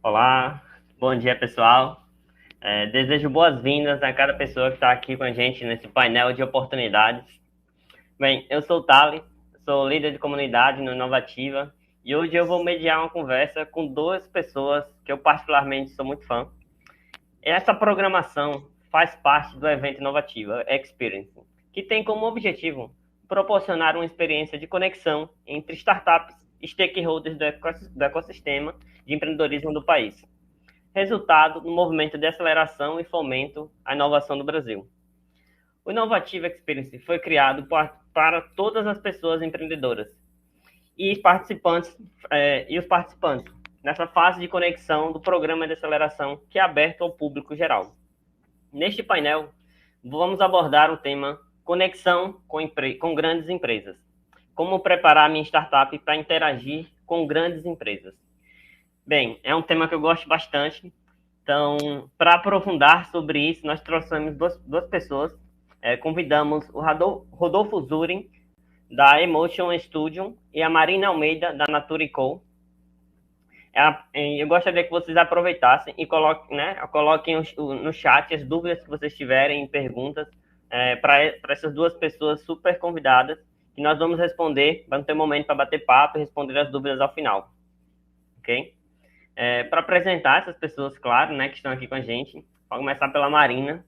Olá, bom dia pessoal. Desejo boas-vindas a cada pessoa que está aqui com a gente nesse painel de oportunidades. Bem, eu sou o Thales, sou líder de comunidade no Inovativa e hoje eu vou mediar uma conversa com duas pessoas que eu particularmente sou muito fã. Essa programação faz parte do evento Inovativa Experience, que tem como objetivo proporcionar uma experiência de conexão entre startups e stakeholders do ecossistema de empreendedorismo do país, resultado do movimento de aceleração e fomento à inovação do Brasil. O Inovativa Experience foi criado para todas as pessoas empreendedoras e os participantes nessa fase de conexão do programa de aceleração que é aberto ao público geral. Neste painel, vamos abordar o tema conexão com grandes empresas. Como preparar minha startup para interagir com grandes empresas. Bem, é um tema que eu gosto bastante. Então, para aprofundar sobre isso, nós trouxemos duas pessoas. Convidamos o Rodolfo Zurin, da Emotion Studio, e a Marina Almeida, da Natura Co. Eu gostaria que vocês aproveitassem e coloquem no chat as dúvidas que vocês tiverem, perguntas, para essas duas pessoas super convidadas, que nós vamos responder, vamos ter um momento para bater papo e responder as dúvidas ao final. Ok? Para apresentar essas pessoas, claro, que estão aqui com a gente, vou começar pela Marina.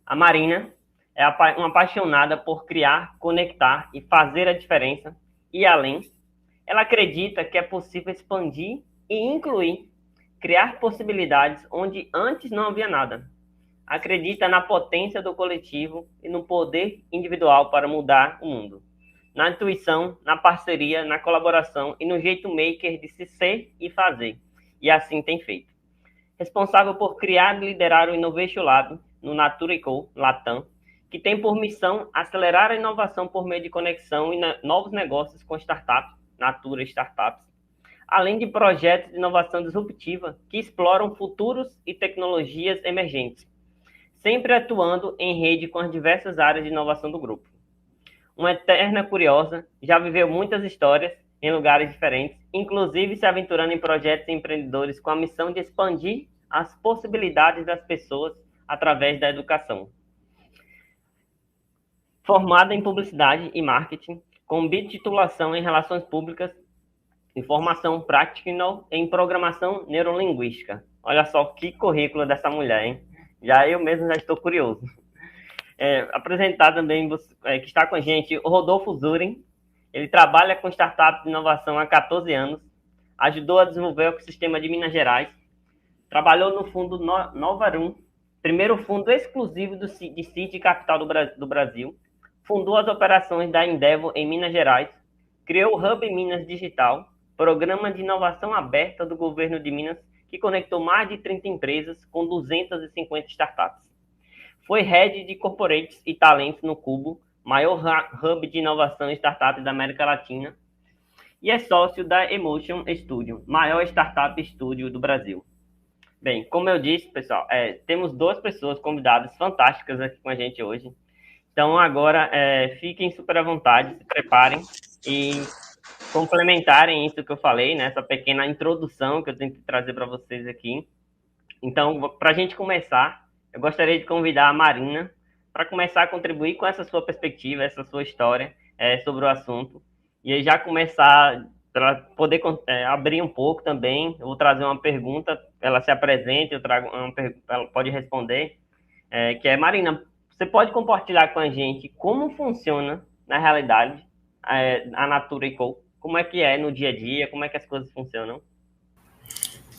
A Marina é uma apaixonada por criar, conectar e fazer a diferença e além. Ela acredita que é possível expandir e incluir, criar possibilidades onde antes não havia nada. Acredita na potência do coletivo e no poder individual para mudar o mundo. Na intuição, na parceria, na colaboração e no jeito maker de se ser e fazer. E assim tem feito. Responsável por criar e liderar o Innovation Lab no Natura Co, Latam, que tem por missão acelerar a inovação por meio de conexão e novos negócios com startups, Natura Startups, além de projetos de inovação disruptiva que exploram futuros e tecnologias emergentes, sempre atuando em rede com as diversas áreas de inovação do grupo. Uma eterna curiosa, já viveu muitas histórias em lugares diferentes, inclusive se aventurando em projetos empreendedores com a missão de expandir as possibilidades das pessoas através da educação. Formada em Publicidade e Marketing, com titulação em Relações Públicas e formação prática em Programação Neurolinguística. Olha só que currículo dessa mulher, hein? Eu mesmo já estou curioso. Apresentar também, que está com a gente, o Rodolfo Zurin. Ele trabalha com startups de inovação há 14 anos, ajudou a desenvolver o ecossistema de Minas Gerais, trabalhou no fundo Novarum, primeiro fundo exclusivo de Seed Capital do Brasil, fundou as operações da Endeavor em Minas Gerais, criou o Hub Minas Digital, programa de inovação aberta do governo de Minas, que conectou mais de 30 empresas com 250 startups. Foi Head de Corporates e Talentos no Cubo, maior hub de inovação e startup da América Latina, e é sócio da Emotion Studio, maior startup estúdio do Brasil. Bem, como eu disse, pessoal, temos duas pessoas convidadas fantásticas aqui com a gente hoje. Então, agora, fiquem super à vontade, se preparem e complementarem isso que eu falei, essa pequena introdução que eu tenho que trazer para vocês aqui. Então, para a gente começar, eu gostaria de convidar a Marina para começar a contribuir com essa sua perspectiva, essa sua história sobre o assunto. E aí já começar, para poder abrir um pouco também, eu vou trazer uma pergunta, ela se apresente, eu trago ela pode responder, que é, Marina, você pode compartilhar com a gente como funciona, na realidade, a Natura Co? Como é que é no dia a dia, como é que as coisas funcionam?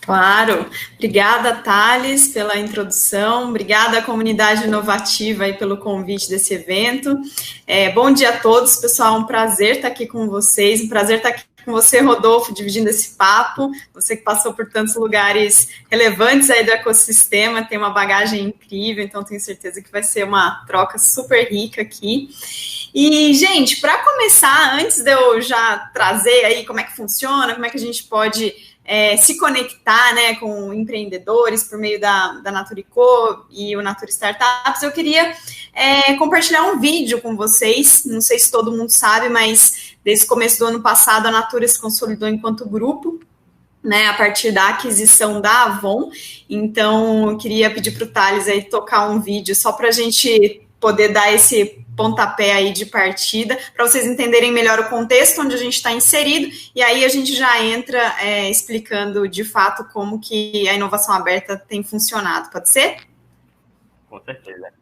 Claro, obrigada Thales pela introdução, obrigada à comunidade inovativa aí pelo convite desse evento. Bom dia a todos, pessoal, um prazer estar aqui com vocês, um prazer estar aqui com você, Rodolfo, dividindo esse papo, você que passou por tantos lugares relevantes aí do ecossistema, tem uma bagagem incrível, então tenho certeza que vai ser uma troca super rica aqui. E, gente, para começar, antes de eu já trazer aí como é que funciona, como é que a gente pode se conectar, com empreendedores por meio da Natura Co e o Natura Startups, eu queria compartilhar um vídeo com vocês. Não sei se todo mundo sabe, mas desde o começo do ano passado a Natura se consolidou enquanto grupo. né, a partir da aquisição da Avon. Então, eu queria pedir para o Thales aí tocar um vídeo só para a gente poder dar esse pontapé aí de partida, para vocês entenderem melhor o contexto onde a gente está inserido, e aí a gente já entra explicando de fato como que a inovação aberta tem funcionado. Pode ser? Com certeza.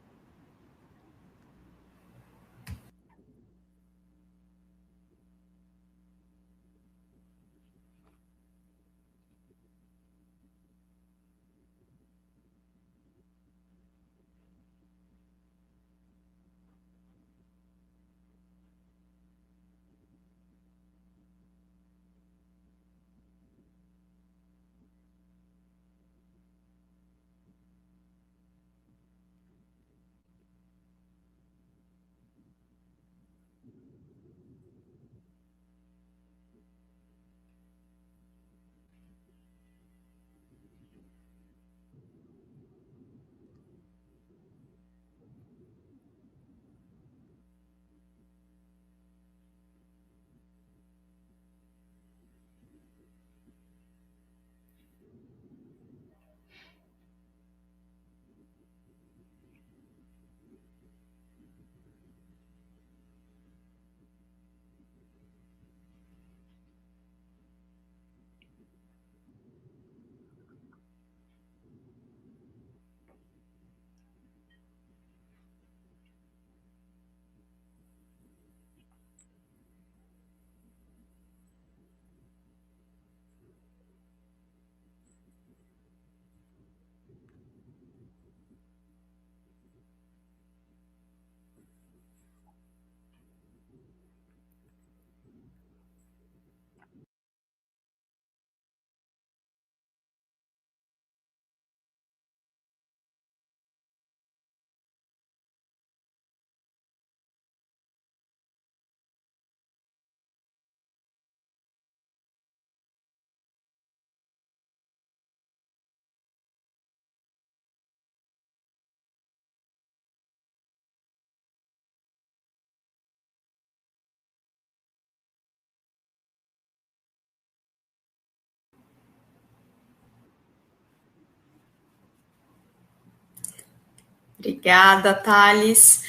Obrigada, Thales.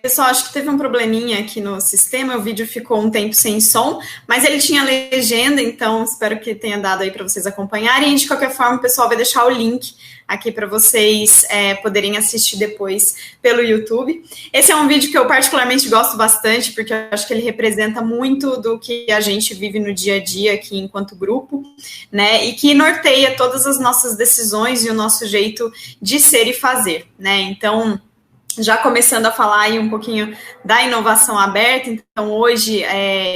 Pessoal, acho que teve um probleminha aqui no sistema, o vídeo ficou um tempo sem som, mas ele tinha legenda, então espero que tenha dado aí para vocês acompanharem. De qualquer forma, o pessoal vai deixar o link aqui para vocês poderem assistir depois pelo YouTube. Esse é um vídeo que eu particularmente gosto bastante, porque eu acho que ele representa muito do que a gente vive no dia a dia aqui enquanto grupo, né, e que norteia todas as nossas decisões e o nosso jeito de ser e fazer, né. Então, já começando a falar aí um pouquinho da inovação aberta, então hoje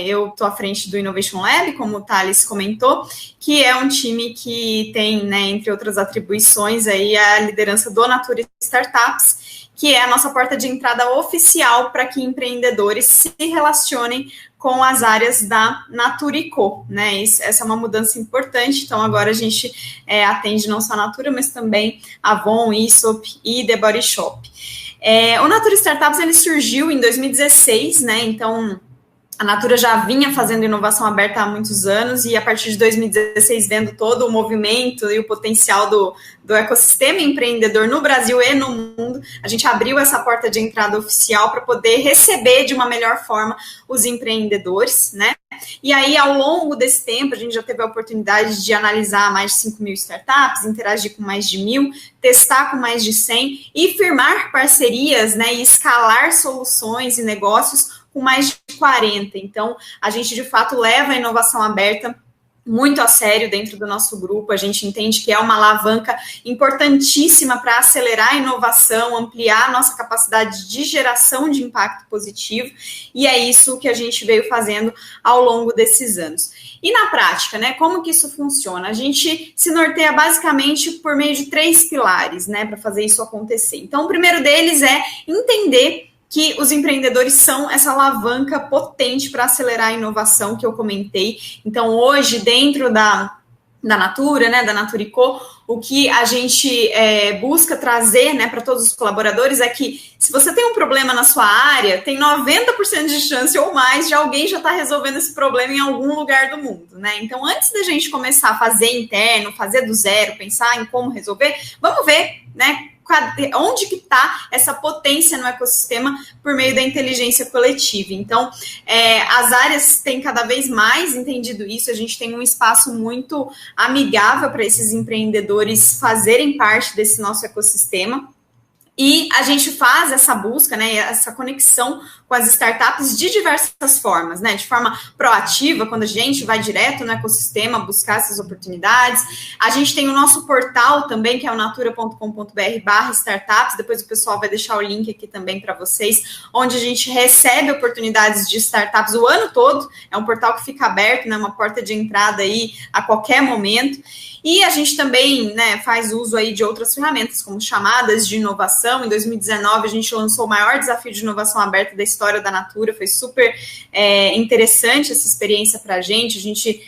eu estou à frente do Innovation Lab, como o Thales comentou, que é um time que tem, né, entre outras atribuições, aí a liderança do Natura Startups, que é a nossa porta de entrada oficial para que empreendedores se relacionem com as áreas da Natura & Co, né? Essa é uma mudança importante, então agora a gente atende não só a Natura, mas também Avon, Aesop e The Body Shop. O Natura Startups ele surgiu em 2016, né? Então a Natura já vinha fazendo inovação aberta há muitos anos e a partir de 2016, vendo todo o movimento e o potencial do ecossistema empreendedor no Brasil e no mundo, a gente abriu essa porta de entrada oficial para poder receber de uma melhor forma os empreendedores, né? E aí, ao longo desse tempo, a gente já teve a oportunidade de analisar mais de 5.000 startups, interagir com mais de 1.000, testar com mais de 100 e firmar parcerias, né, e escalar soluções e negócios com mais de 40. Então, a gente, de fato, leva a inovação aberta muito a sério dentro do nosso grupo. A gente entende que é uma alavanca importantíssima para acelerar a inovação, ampliar a nossa capacidade de geração de impacto positivo, e é isso que a gente veio fazendo ao longo desses anos. E na prática, né, como que isso funciona? A gente se norteia basicamente por meio de 3 pilares, né, para fazer isso acontecer. Então, o primeiro deles é entender que os empreendedores são essa alavanca potente para acelerar a inovação que eu comentei. Então, hoje, dentro da Natura, né, da Natura & Co, o que a gente busca trazer, né, para todos os colaboradores é que se você tem um problema na sua área, tem 90% de chance ou mais de alguém já estar resolvendo esse problema em algum lugar do mundo, né? Então, antes da gente começar a fazer interno, fazer do zero, pensar em como resolver, vamos ver, né, onde que está essa potência no ecossistema por meio da inteligência coletiva. Então, as áreas têm cada vez mais entendido isso, a gente tem um espaço muito amigável para esses empreendedores fazerem parte desse nosso ecossistema. E a gente faz essa busca, né, essa conexão com as startups de diversas formas, né, de forma proativa, quando a gente vai direto no ecossistema buscar essas oportunidades. A gente tem o nosso portal também, que é o natura.com.br/startups, depois o pessoal vai deixar o link aqui também para vocês, onde a gente recebe oportunidades de startups o ano todo, é um portal que fica aberto, né, uma porta de entrada aí a qualquer momento. E a gente também, né, faz uso aí de outras ferramentas, como chamadas de inovação. Em 2019, a gente lançou o maior desafio de inovação aberta da história da Natura. Foi super interessante essa experiência para a gente. A gente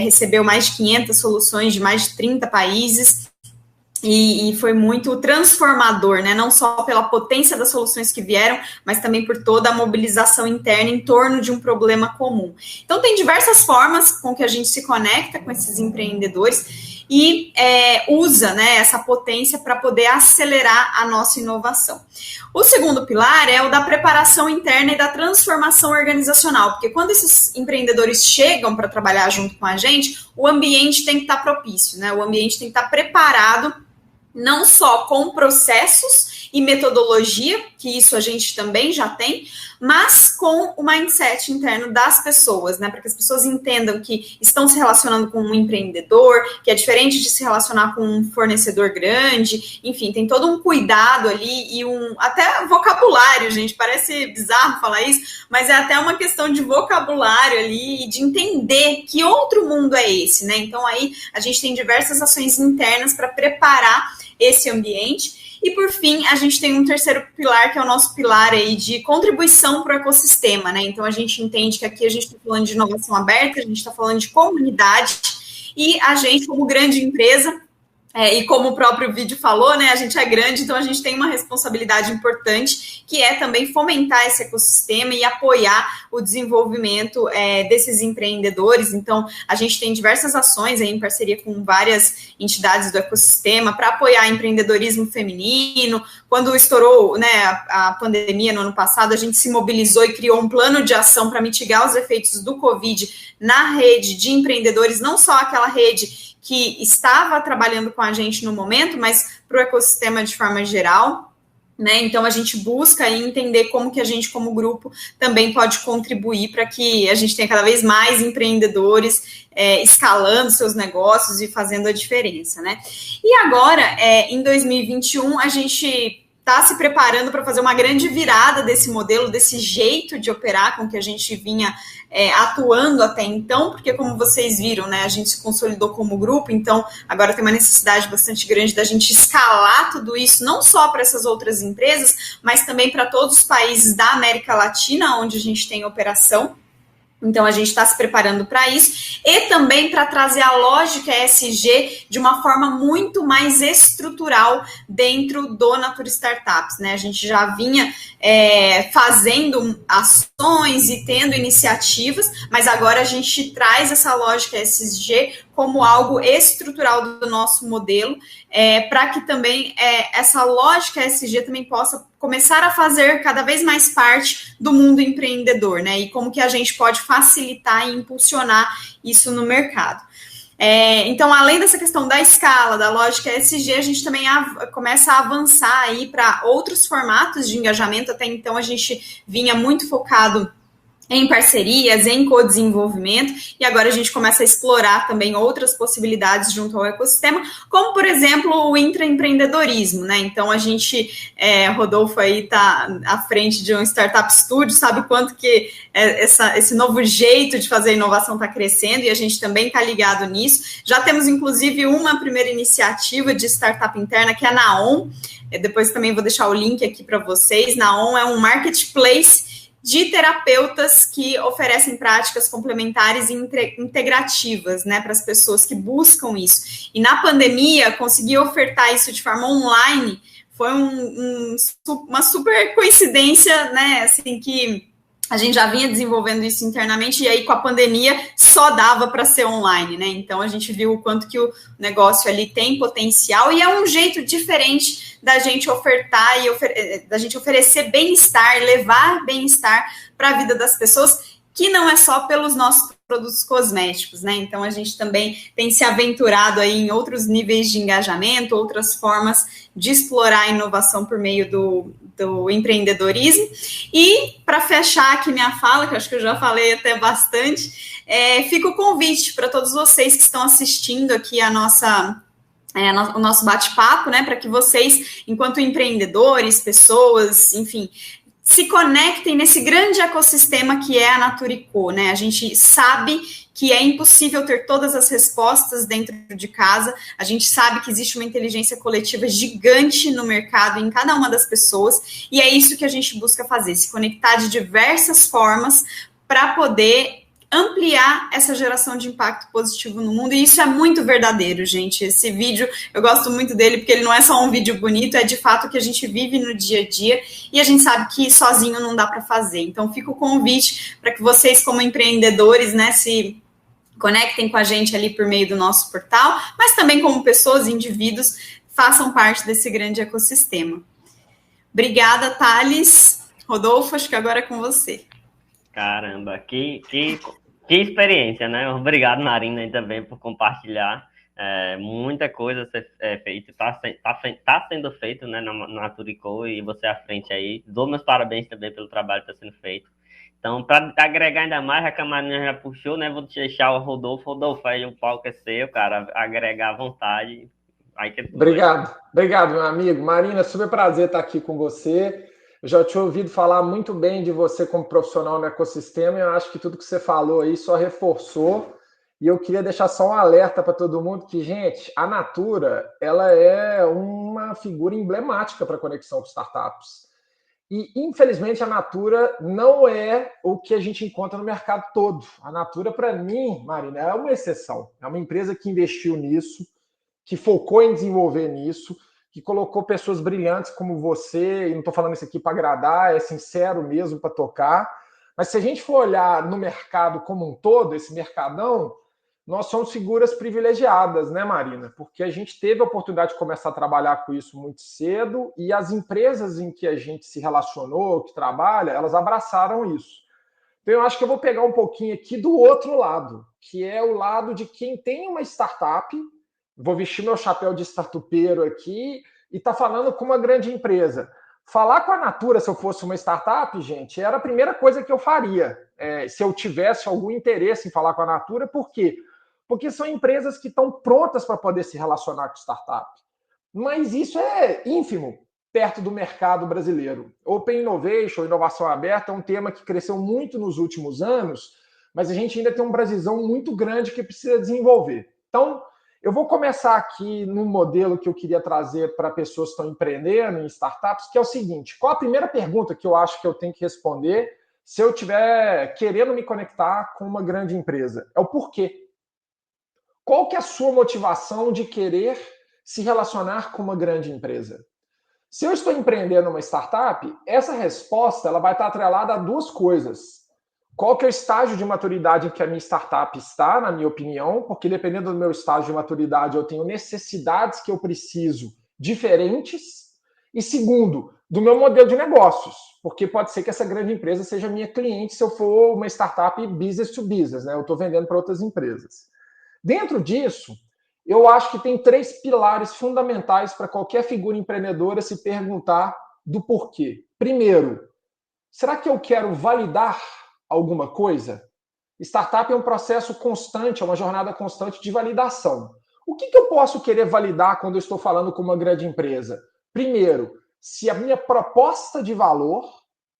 recebeu mais de 500 soluções de mais de 30 países. E foi muito transformador, né? Não só pela potência das soluções que vieram, mas também por toda a mobilização interna em torno de um problema comum. Então, tem diversas formas com que a gente se conecta com esses empreendedores e usa, né, essa potência para poder acelerar a nossa inovação. O segundo pilar é o da preparação interna e da transformação organizacional, porque quando esses empreendedores chegam para trabalhar junto com a gente, o ambiente tem que estar propício, né? O ambiente tem que estar preparado não só com processos e metodologia, que isso a gente também já tem, mas com o mindset interno das pessoas, né? Para que as pessoas entendam que estão se relacionando com um empreendedor, que é diferente de se relacionar com um fornecedor grande, enfim, tem todo um cuidado ali e até vocabulário, gente, parece bizarro falar isso, mas é até uma questão de vocabulário ali e de entender que outro mundo é esse, né? Então aí a gente tem diversas ações internas para preparar esse ambiente. E, por fim, a gente tem um terceiro pilar, que é o nosso pilar aí de contribuição para o ecossistema, né? Então, a gente entende que aqui a gente está falando de inovação aberta, a gente está falando de comunidade, e a gente, como grande empresa, e como o próprio vídeo falou, né, a gente é grande, então a gente tem uma responsabilidade importante, que é também fomentar esse ecossistema e apoiar o desenvolvimento desses empreendedores. Então, a gente tem diversas ações aí em parceria com várias entidades do ecossistema para apoiar empreendedorismo feminino. Quando estourou, né, a pandemia no ano passado, a gente se mobilizou e criou um plano de ação para mitigar os efeitos do Covid na rede de empreendedores, não só aquela rede que estava trabalhando com a gente no momento, mas para o ecossistema de forma geral, né? Então, a gente busca entender como que a gente, como grupo, também pode contribuir para que a gente tenha cada vez mais empreendedores escalando seus negócios e fazendo a diferença, né? E agora, em 2021, a gente está se preparando para fazer uma grande virada desse modelo, desse jeito de operar com que a gente vinha atuando até então, porque como vocês viram, né, a gente se consolidou como grupo, então agora tem uma necessidade bastante grande da gente escalar tudo isso, não só para essas outras empresas, mas também para todos os países da América Latina, onde a gente tem operação. Então, a gente está se preparando para isso e também para trazer a lógica ESG de uma forma muito mais estrutural dentro do Natura Startups, né? A gente já vinha fazendo ações e tendo iniciativas, mas agora a gente traz essa lógica ESG como algo estrutural do nosso modelo, para que também essa lógica ESG também possa começar a fazer cada vez mais parte do mundo empreendedor, né? E como que a gente pode facilitar e impulsionar isso no mercado. Então, além dessa questão da escala, da lógica ESG, a gente também começa a avançar aí para outros formatos de engajamento. Até então, a gente vinha muito focado em parcerias, em co-desenvolvimento, e agora a gente começa a explorar também outras possibilidades junto ao ecossistema, como, por exemplo, o intraempreendedorismo, né? Então, a gente, Rodolfo aí está à frente de um Startup Studio, sabe o quanto que esse novo jeito de fazer inovação está crescendo, e a gente também está ligado nisso. Já temos, inclusive, uma primeira iniciativa de startup interna, que é a Naon. Depois também vou deixar o link aqui para vocês. Naon é um marketplace de terapeutas que oferecem práticas complementares e integrativas, né, para as pessoas que buscam isso. E na pandemia, conseguir ofertar isso de forma online foi uma super coincidência, né, assim, que a gente já vinha desenvolvendo isso internamente, e aí com a pandemia só dava para ser online, né? Então a gente viu o quanto que o negócio ali tem potencial, e é um jeito diferente da gente ofertar e da gente oferecer bem-estar, levar bem-estar para a vida das pessoas, que não é só pelos nossos produtos cosméticos, né? Então a gente também tem se aventurado aí em outros níveis de engajamento, outras formas de explorar a inovação por meio do empreendedorismo. E para fechar aqui minha fala, que eu acho que eu já falei até bastante, fica o convite para todos vocês que estão assistindo aqui o nosso bate-papo, né? Para que vocês, enquanto empreendedores, pessoas, enfim, se conectem nesse grande ecossistema que é a Natura & Co, né? A gente sabe que é impossível ter todas as respostas dentro de casa, a gente sabe que existe uma inteligência coletiva gigante no mercado, em cada uma das pessoas, e é isso que a gente busca fazer, se conectar de diversas formas para poder ampliar essa geração de impacto positivo no mundo, e isso é muito verdadeiro, gente. Esse vídeo, eu gosto muito dele, porque ele não é só um vídeo bonito, é de fato o que a gente vive no dia a dia, e a gente sabe que sozinho não dá para fazer. Então fica o convite para que vocês, como empreendedores, né, se conectem com a gente ali por meio do nosso portal, mas também como pessoas, indivíduos, façam parte desse grande ecossistema. Obrigada, Thales. Rodolfo, acho que agora é com você. Caramba, que experiência, né? Obrigado, Marina, também por compartilhar. Muita coisa ser feita, tá sendo feito, né, na Natura & Co, e você à frente aí. Dou meus parabéns também pelo trabalho que está sendo feito. Então, para agregar ainda mais, a que a Marina já puxou, né? Vou deixar o Rodolfo. Rodolfo, aí o palco é seu, cara. Agregar à vontade. Aí que obrigado, meu amigo. Marina, super prazer estar aqui com você. Eu já tinha ouvido falar muito bem de você como profissional no ecossistema, e eu acho que tudo que você falou aí só reforçou. E eu queria deixar só um alerta para todo mundo que, gente, a Natura, ela é uma figura emblemática para a conexão com startups. E, infelizmente, a Natura não é o que a gente encontra no mercado todo. A Natura, para mim, Marina, é uma exceção. É uma empresa que investiu nisso, que focou em desenvolver nisso, que colocou pessoas brilhantes como você, e não estou falando isso aqui para agradar, é sincero mesmo para tocar, mas se a gente for olhar no mercado como um todo, esse mercadão, nós somos figuras privilegiadas, né, Marina? Porque a gente teve a oportunidade de começar a trabalhar com isso muito cedo, e as empresas em que a gente se relacionou, que trabalha, elas abraçaram isso. Então eu acho que eu vou pegar um pouquinho aqui do outro lado, que é o lado de quem tem uma startup. Vou vestir meu chapéu de startupeiro aqui e tá falando com uma grande empresa. Falar com a Natura, se eu fosse uma startup, gente, era a primeira coisa que eu faria. Se eu tivesse algum interesse em falar com a Natura, por quê? Porque são empresas que estão prontas para poder se relacionar com startup. Mas isso é ínfimo perto do mercado brasileiro. Open Innovation, inovação aberta, é um tema que cresceu muito nos últimos anos, mas a gente ainda tem um Brasilzão muito grande que precisa desenvolver. Então, eu vou começar aqui num modelo que eu queria trazer para pessoas que estão empreendendo em startups, que é o seguinte: qual a primeira pergunta que eu acho que eu tenho que responder se eu estiver querendo me conectar com uma grande empresa? É o porquê. Qual que é a sua motivação de querer se relacionar com uma grande empresa? Se eu estou empreendendo uma startup, essa resposta ela vai estar atrelada a duas coisas. Qual que é o estágio de maturidade em que a minha startup está, na minha opinião, porque dependendo do meu estágio de maturidade, eu tenho necessidades que eu preciso diferentes. E segundo, do meu modelo de negócios, porque pode ser que essa grande empresa seja minha cliente se eu for uma startup business to business, né? Eu estou vendendo para outras empresas. Dentro disso, eu acho que tem 3 pilares fundamentais para qualquer figura empreendedora se perguntar do porquê. Primeiro, será que eu quero validar alguma coisa? Startup é um processo constante, é uma jornada constante de validação. O que eu posso querer validar quando eu estou falando com uma grande empresa? Primeiro, se a minha proposta de valor,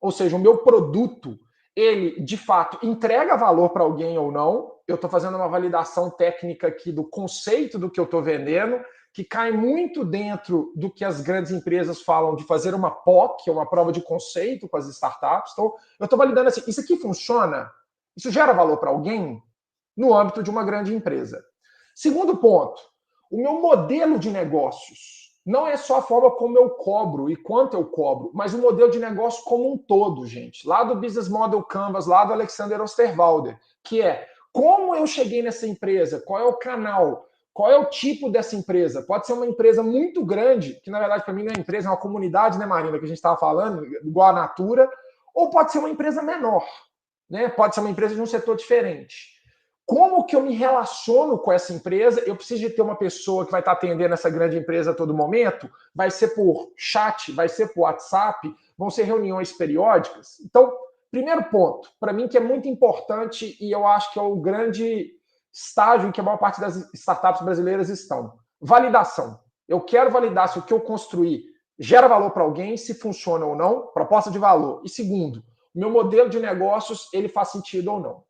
ou seja, o meu produto, ele de fato entrega valor para alguém ou não. Eu estou fazendo uma validação técnica aqui do conceito do que eu estou vendendo, que cai muito dentro do que as grandes empresas falam de fazer uma POC, que é uma prova de conceito com as startups. Então, eu estou validando assim, isso aqui funciona? Isso gera valor para alguém? No âmbito de uma grande empresa. Segundo ponto, o meu modelo de negócios não é só a forma como eu cobro e quanto eu cobro, mas o modelo de negócio como um todo, gente. Lá do Business Model Canvas, lá do Alexander Osterwalder, que é como eu cheguei nessa empresa, qual é o canal, qual é o tipo dessa empresa. Pode ser uma empresa muito grande, que na verdade para mim não é empresa, é uma comunidade, né, Marina, que a gente estava falando, igual a Natura, ou pode ser uma empresa menor, né? Pode ser uma empresa de um setor diferente. Como que eu me relaciono com essa empresa? Eu preciso de ter uma pessoa que vai estar atendendo essa grande empresa a todo momento? Vai ser por chat? Vai ser por WhatsApp? Vão ser reuniões periódicas? Então, primeiro ponto, para mim que é muito importante e eu acho que é o grande estágio em que a maior parte das startups brasileiras estão. Validação. Eu quero validar se o que eu construí gera valor para alguém, se funciona ou não, proposta de valor. E segundo, meu modelo de negócios, ele faz sentido ou não.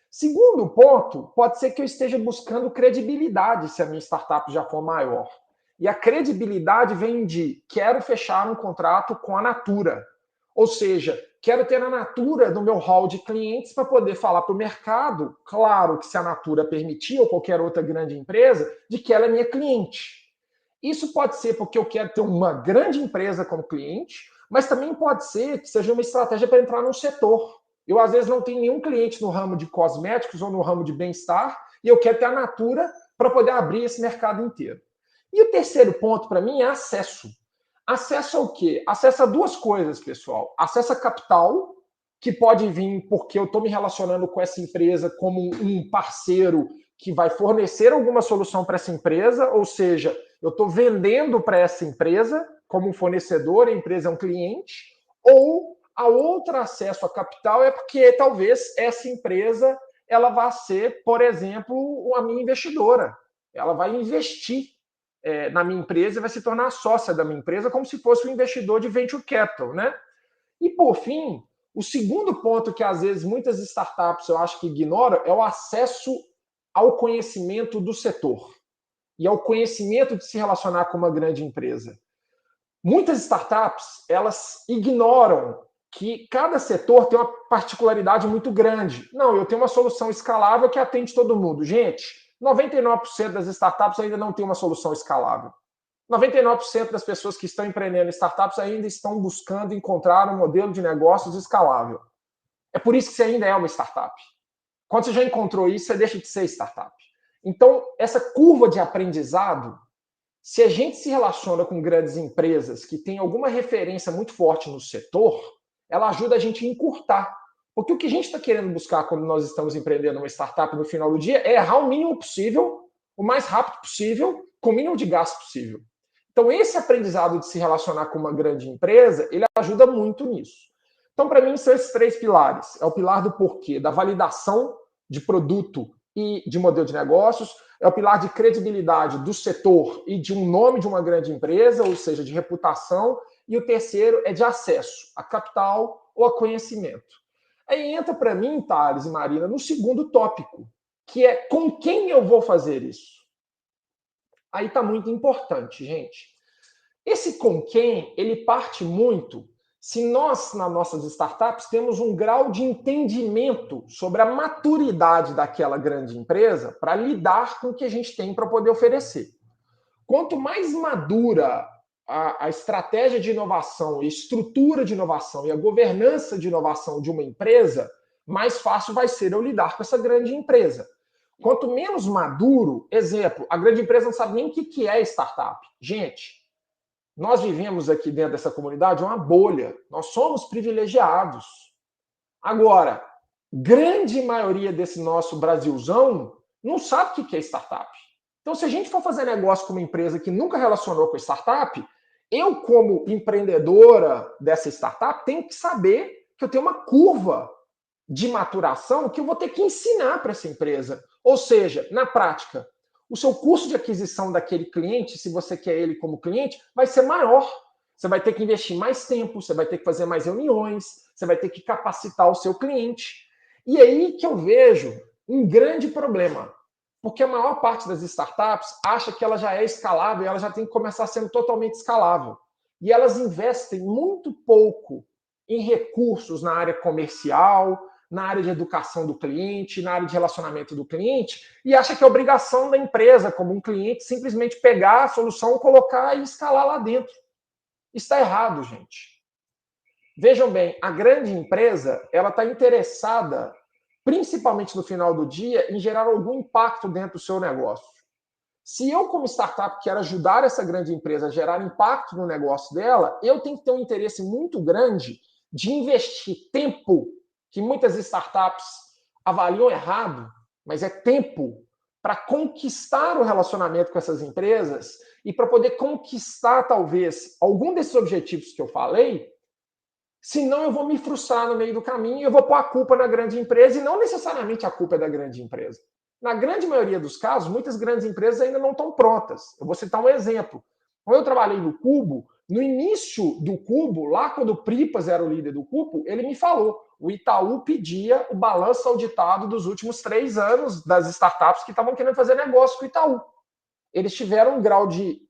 Segundo ponto, pode ser que eu esteja buscando credibilidade se a minha startup já for maior. E a credibilidade vem de quero fechar um contrato com a Natura. Ou seja, quero ter a Natura no meu hall de clientes para poder falar para o mercado, claro que se a Natura permitir ou qualquer outra grande empresa, de que ela é minha cliente. Isso pode ser porque eu quero ter uma grande empresa como cliente, mas também pode ser que seja uma estratégia para entrar num setor. Eu, às vezes, não tenho nenhum cliente no ramo de cosméticos ou no ramo de bem-estar e eu quero ter a Natura para poder abrir esse mercado inteiro. E o terceiro ponto, para mim, é acesso. Acesso ao quê? Acesso a duas coisas, pessoal. Acesso a capital, que pode vir porque eu estou me relacionando com essa empresa como um parceiro que vai fornecer alguma solução para essa empresa, ou seja, eu estou vendendo para essa empresa como um fornecedor, a empresa é um cliente, ou a outro acesso a capital é porque talvez essa empresa ela vá ser, por exemplo, a minha investidora. Ela vai investir na minha empresa e vai se tornar sócia da minha empresa como se fosse um investidor de venture capital, né? E, por fim, o segundo ponto que, às vezes, muitas startups eu acho que ignoram é o acesso ao conhecimento do setor e ao conhecimento de se relacionar com uma grande empresa. Muitas startups, elas ignoram que cada setor tem uma particularidade muito grande. Não, eu tenho uma solução escalável que atende todo mundo. Gente, 99% das startups ainda não tem uma solução escalável. 99% das pessoas que estão empreendendo em startups ainda estão buscando encontrar um modelo de negócios escalável. É por isso que você ainda é uma startup. Quando você já encontrou isso, você deixa de ser startup. Então, essa curva de aprendizado, se a gente se relaciona com grandes empresas que têm alguma referência muito forte no setor, ela ajuda a gente a encurtar. Porque o que a gente está querendo buscar quando nós estamos empreendendo uma startup no final do dia é errar o mínimo possível, o mais rápido possível, com o mínimo de gasto possível. Então, esse aprendizado de se relacionar com uma grande empresa, ele ajuda muito nisso. Então, para mim, são esses três pilares. É o pilar do porquê, da validação de produto e de modelo de negócios, é o pilar de credibilidade do setor e de um nome de uma grande empresa, ou seja, de reputação, e o terceiro é de acesso a capital ou a conhecimento. Aí entra para mim, Thales e Marina, no segundo tópico, que é com quem eu vou fazer isso. Aí está muito importante, gente. Esse com quem, ele parte muito se nós, nas nossas startups, temos um grau de entendimento sobre a maturidade daquela grande empresa para lidar com o que a gente tem para poder oferecer. Quanto mais madura a estratégia de inovação, a estrutura de inovação e a governança de inovação de uma empresa, mais fácil vai ser eu lidar com essa grande empresa. Quanto menos maduro, exemplo, a grande empresa não sabe nem o que é startup. Gente, nós vivemos aqui dentro dessa comunidade uma bolha. Nós somos privilegiados. Agora, grande maioria desse nosso Brasilzão não sabe o que é startup. Então, se a gente for fazer negócio com uma empresa que nunca relacionou com startup, eu, como empreendedora dessa startup, tenho que saber que eu tenho uma curva de maturação que eu vou ter que ensinar para essa empresa. Ou seja, na prática, o seu custo de aquisição daquele cliente, se você quer ele como cliente, vai ser maior. Você vai ter que investir mais tempo, você vai ter que fazer mais reuniões, você vai ter que capacitar o seu cliente. E aí que eu vejo um grande problema. Porque a maior parte das startups acha que ela já é escalável e ela já tem que começar sendo totalmente escalável. E elas investem muito pouco em recursos na área comercial, na área de educação do cliente, na área de relacionamento do cliente, e acha que é obrigação da empresa, como um cliente, simplesmente pegar a solução, colocar e escalar lá dentro. Está errado, gente. Vejam bem, a grande empresa ela está interessada, principalmente no final do dia, em gerar algum impacto dentro do seu negócio. Se eu, como startup, quero ajudar essa grande empresa a gerar impacto no negócio dela, eu tenho que ter um interesse muito grande de investir tempo, que muitas startups avaliam errado, mas é tempo para conquistar o relacionamento com essas empresas e para poder conquistar, talvez, algum desses objetivos que eu falei. Senão eu vou me frustrar no meio do caminho e eu vou pôr a culpa na grande empresa, e não necessariamente a culpa é da grande empresa. Na grande maioria dos casos, muitas grandes empresas ainda não estão prontas. Eu vou citar um exemplo. Quando eu trabalhei no Cubo, no início do Cubo, lá quando o Pripas era o líder do Cubo, ele me falou, o Itaú pedia o balanço auditado dos últimos 3 anos das startups que estavam querendo fazer negócio com o Itaú. Eles tiveram um grau de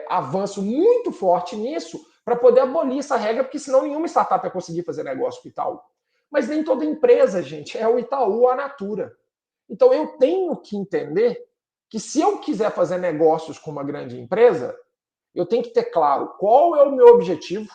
avanço muito forte nisso, para poder abolir essa regra, porque senão nenhuma startup ia conseguir fazer negócio com o Itaú. Mas nem toda empresa, gente, é o Itaú ou a Natura. Então eu tenho que entender que se eu quiser fazer negócios com uma grande empresa, eu tenho que ter claro qual é o meu objetivo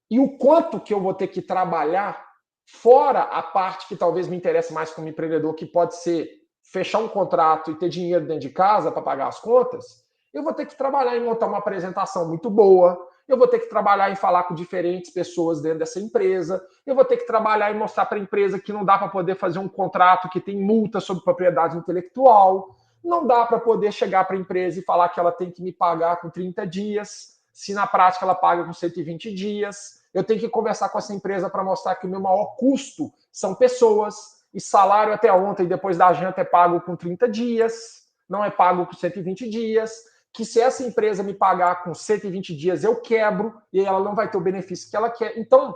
e o quanto que eu vou ter que trabalhar fora a parte que talvez me interesse mais como empreendedor, que pode ser fechar um contrato e ter dinheiro dentro de casa para pagar as contas. Eu vou ter que trabalhar em montar uma apresentação muito boa, eu vou ter que trabalhar em falar com diferentes pessoas dentro dessa empresa, eu vou ter que trabalhar em mostrar para a empresa que não dá para poder fazer um contrato que tem multa sobre propriedade intelectual, não dá para poder chegar para a empresa e falar que ela tem que me pagar com 30 dias, se na prática ela paga com 120 dias. Eu tenho que conversar com essa empresa para mostrar que o meu maior custo são pessoas, e salário até ontem, depois da janta, é pago com 30 dias, não é pago com 120 dias, que se essa empresa me pagar com 120 dias, eu quebro, e ela não vai ter o benefício que ela quer. Então,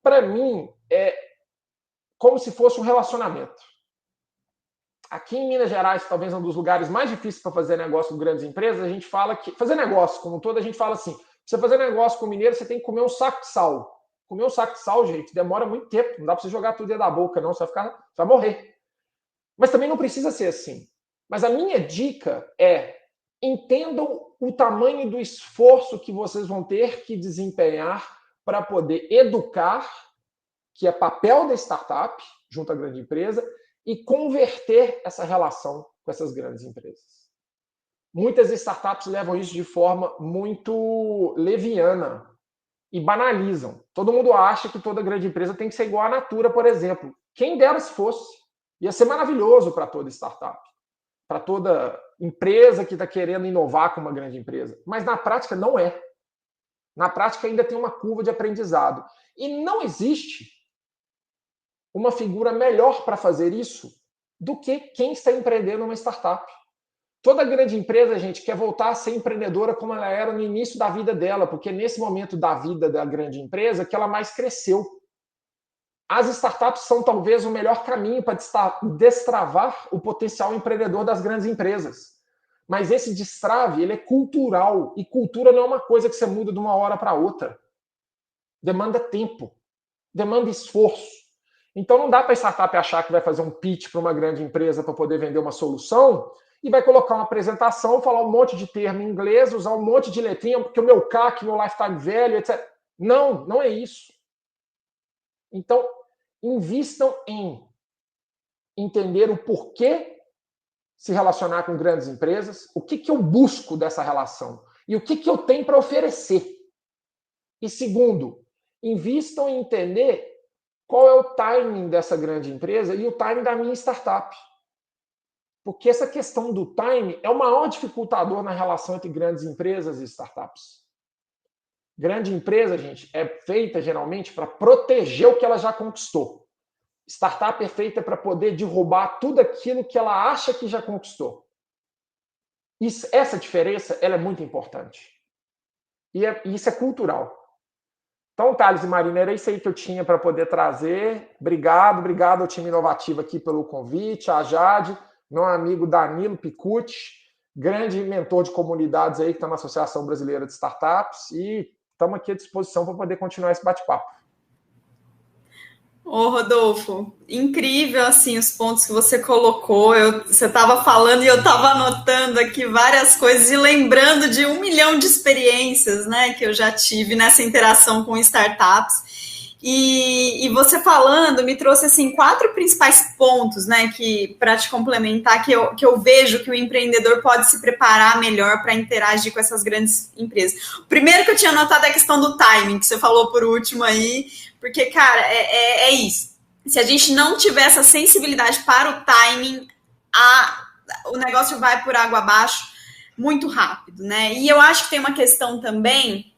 para mim, é como se fosse um relacionamento. Aqui em Minas Gerais, talvez um dos lugares mais difíceis para fazer negócio com grandes empresas, a gente fala que... Fazer negócio como um todo, a gente fala assim, pra você fazer negócio com mineiro, você tem que comer um saco de sal. Comer um saco de sal, gente, demora muito tempo. Não dá para você jogar tudo dentro da boca, não. Você vai morrer. Mas também não precisa ser assim. Mas a minha dica é: entendam o tamanho do esforço que vocês vão ter que desempenhar para poder educar, que é papel da startup, junto à grande empresa, e converter essa relação com essas grandes empresas. Muitas startups levam isso de forma muito leviana e banalizam. Todo mundo acha que toda grande empresa tem que ser igual à Natura, por exemplo. Quem dera se fosse. Ia ser maravilhoso para toda startup, para toda empresa que está querendo inovar com uma grande empresa. Mas na prática não é. Na prática ainda tem uma curva de aprendizado. E não existe uma figura melhor para fazer isso do que quem está empreendendo uma startup. Toda grande empresa, gente, quer voltar a ser empreendedora como ela era no início da vida dela, porque nesse momento da vida da grande empresa que ela mais cresceu. As startups são talvez o melhor caminho para destravar o potencial empreendedor das grandes empresas. Mas esse destrave, ele é cultural, e cultura não é uma coisa que você muda de uma hora para outra. Demanda tempo, demanda esforço. Então não dá para a startup achar que vai fazer um pitch para uma grande empresa para poder vender uma solução e vai colocar uma apresentação, falar um monte de termo em inglês, usar um monte de letrinha, porque o meu CAC, meu lifetime velho, etc. Não, não é isso. Então, invistam em entender o porquê se relacionar com grandes empresas, o que eu busco dessa relação e o que eu tenho para oferecer. E segundo, invistam em entender qual é o timing dessa grande empresa e o timing da minha startup. Porque essa questão do timing é o maior dificultador na relação entre grandes empresas e startups. Grande empresa, gente, é feita geralmente para proteger o que ela já conquistou. Startup é feita para poder derrubar tudo aquilo que ela acha que já conquistou. Essa diferença ela é muito importante. E isso é cultural. Então, Thales e Marina, era isso aí que eu tinha para poder trazer. Obrigado ao time inovativo aqui pelo convite, a Jade, meu amigo Danilo Picucci, grande mentor de comunidades aí que está na Associação Brasileira de Startups, e estamos aqui à disposição para poder continuar esse bate-papo. Ô, Rodolfo, incrível, assim, os pontos que você colocou. Você estava falando e eu estava anotando aqui várias coisas e lembrando de 1 milhão de experiências, né, que eu já tive nessa interação com startups. E você falando me trouxe, assim, 4 principais pontos, né, que para te complementar, que eu vejo que o empreendedor pode se preparar melhor para interagir com essas grandes empresas. O primeiro que eu tinha anotado é a questão do timing, que você falou por último aí, porque, cara, é isso. Se a gente não tiver essa sensibilidade para o timing, o negócio vai por água abaixo muito rápido, né? E eu acho que tem uma questão também,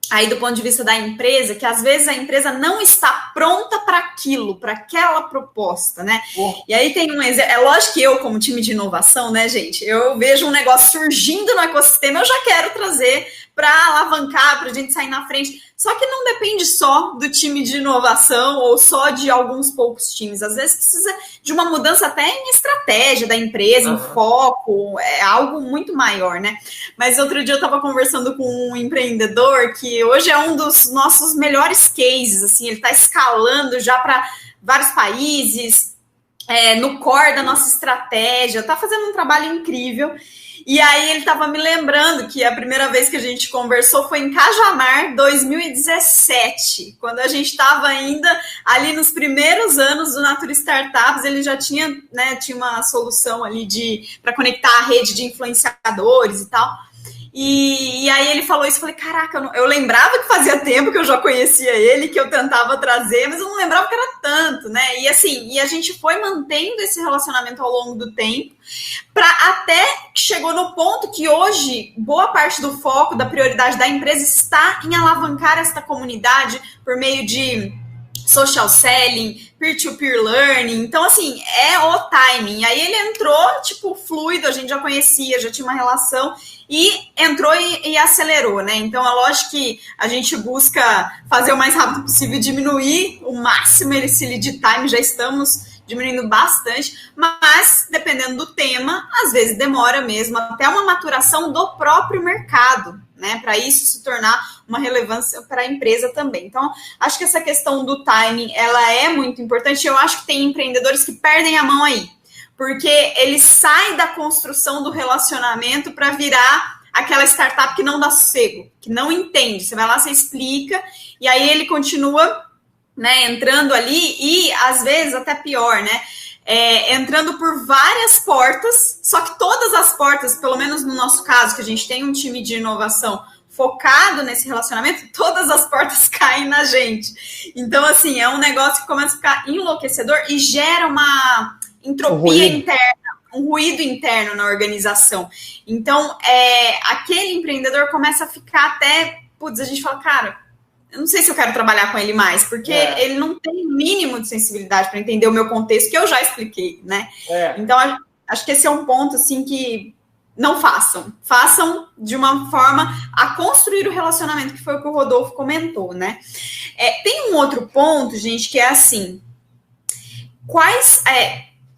aí do ponto de vista da empresa, que às vezes a empresa não está pronta para aquilo, para aquela proposta, né? E aí tem um exemplo, é lógico que eu, como time de inovação, né, gente, eu vejo um negócio surgindo no ecossistema, eu já quero trazer para alavancar, para a gente sair na frente. Só que não depende só do time de inovação ou só de alguns poucos times. Às vezes precisa de uma mudança até em estratégia da empresa, em foco, é algo muito maior, né? Mas outro dia eu estava conversando com um empreendedor que hoje é um dos nossos melhores cases, assim, ele está escalando já para vários países, no core da nossa estratégia, está fazendo um trabalho incrível. E aí ele estava me lembrando que a primeira vez que a gente conversou foi em Cajamar, 2017, quando a gente estava ainda ali nos primeiros anos do Natura Startups. Ele já tinha, né, tinha uma solução ali para conectar a rede de influenciadores e tal. E aí ele falou isso, eu falei, caraca, eu lembrava que fazia tempo que eu já conhecia ele, que eu tentava trazer, mas eu não lembrava que era tanto, né? E assim, e a gente foi mantendo esse relacionamento ao longo do tempo, para até que chegou no ponto que hoje, boa parte do foco, da prioridade da empresa está em alavancar esta comunidade por meio de social selling, peer-to-peer learning. Então, assim, é o timing. Aí ele entrou, tipo, fluido, a gente já conhecia, já tinha uma relação, e entrou e acelerou, né? Então, é lógico que a gente busca fazer o mais rápido possível, diminuir o máximo esse lead time, já estamos diminuindo bastante, mas, dependendo do tema, às vezes demora mesmo até uma maturação do próprio mercado, né? Para isso se tornar uma relevância para a empresa também. Então, acho que essa questão do timing, ela é muito importante. Eu acho que tem empreendedores que perdem a mão aí, porque ele sai da construção do relacionamento para virar aquela startup que não dá sossego, que não entende. Você vai lá, você explica, e aí ele continua, né, entrando ali, e às vezes até pior, né? Entrando por várias portas, só que todas as portas, pelo menos no nosso caso, que a gente tem um time de inovação focado nesse relacionamento, todas as portas caem na gente. Então, assim, é um negócio que começa a ficar enlouquecedor e gera uma entropia interna, um ruído interno na organização. Então, aquele empreendedor começa a ficar até, a gente fala, cara, eu não sei se eu quero trabalhar com ele mais, porque ele não tem o mínimo de sensibilidade para entender o meu contexto, que eu já expliquei, né? Então, acho que esse é um ponto, assim, que não façam. Façam de uma forma a construir o relacionamento, que foi o que o Rodolfo comentou, né? Tem um outro ponto, gente, que é assim,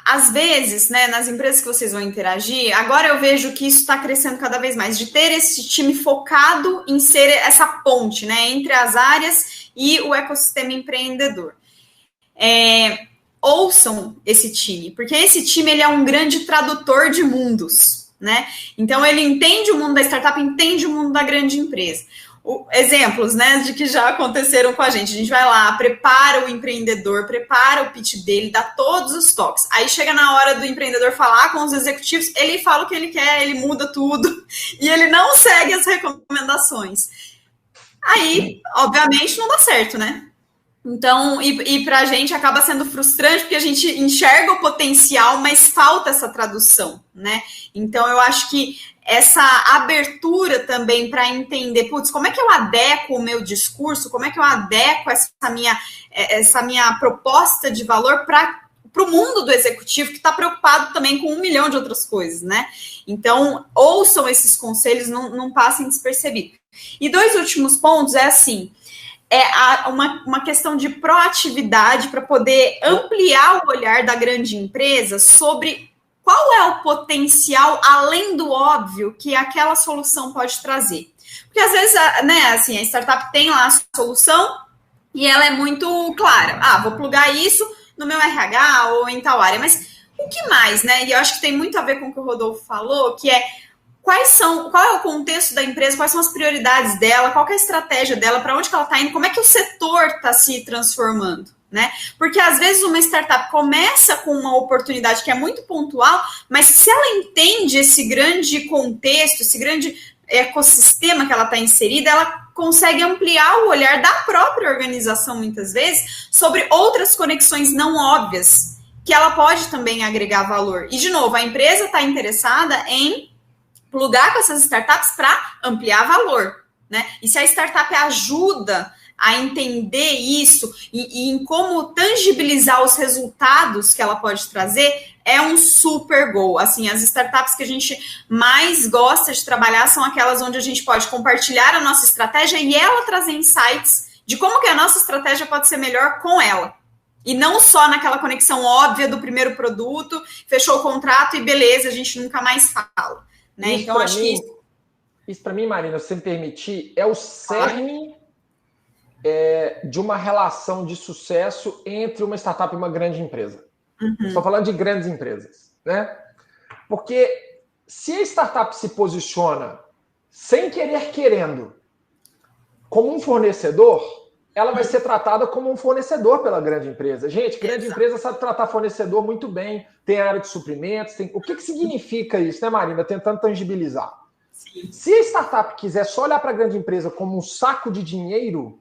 às vezes, né, nas empresas que vocês vão interagir, agora eu vejo que isso está crescendo cada vez mais, de ter esse time focado em ser essa ponte, né, entre as áreas e o ecossistema empreendedor. Ouçam esse time, porque esse time ele é um grande tradutor de mundos, né? Então ele entende o mundo da startup, entende o mundo da grande empresa. Exemplos, né, de que já aconteceram com a gente vai lá, prepara o empreendedor, prepara o pitch dele, dá todos os toques, aí chega na hora do empreendedor falar com os executivos, ele fala o que ele quer, ele muda tudo, e ele não segue as recomendações. Aí, obviamente, não dá certo, né? Então, e para a gente acaba sendo frustrante, porque a gente enxerga o potencial, mas falta essa tradução, né? Então, eu acho que essa abertura também para entender, como é que eu adequo o meu discurso, como é que eu adequo essa minha proposta de valor para o mundo do executivo, que está preocupado também com 1 milhão de outras coisas, né? Então, ouçam esses conselhos, não passem despercebido. E 2 últimos pontos assim, uma questão de proatividade para poder ampliar o olhar da grande empresa sobre qual é o potencial, além do óbvio, que aquela solução pode trazer? Porque às vezes, né, assim, a startup tem lá a solução e ela é muito clara. Vou plugar isso no meu RH ou em tal área. Mas o que mais, né? E eu acho que tem muito a ver com o que o Rodolfo falou, que é qual é o contexto da empresa, quais são as prioridades dela, qual que é a estratégia dela, para onde que ela está indo, como é que o setor está se transformando, né? Porque às vezes uma startup começa com uma oportunidade que é muito pontual, mas se ela entende esse grande contexto, esse grande ecossistema que ela está inserida, ela consegue ampliar o olhar da própria organização, muitas vezes, sobre outras conexões não óbvias, que ela pode também agregar valor. E, de novo, a empresa está interessada em plugar com essas startups para ampliar valor, né? E se a startup ajuda a entender isso e em como tangibilizar os resultados que ela pode trazer, é um super gol. Assim, as startups que a gente mais gosta de trabalhar são aquelas onde a gente pode compartilhar a nossa estratégia e ela trazer insights de como que a nossa estratégia pode ser melhor com ela. E não só naquela conexão óbvia do primeiro produto, fechou o contrato e beleza, a gente nunca mais fala. Né? Então, acho que isso para mim, Marina, se você me permitir, é o cerne de uma relação de sucesso entre uma startup e uma grande empresa. Estou falando de grandes empresas, né? Porque se a startup se posiciona sem querer querendo como um fornecedor, ela vai ser tratada como um fornecedor pela grande empresa. Gente, grande empresa sabe tratar fornecedor muito bem, tem área de suprimentos, tem... O que significa isso, né, Marina? Tentando tangibilizar. Sim. Se a startup quiser só olhar para a grande empresa como um saco de dinheiro,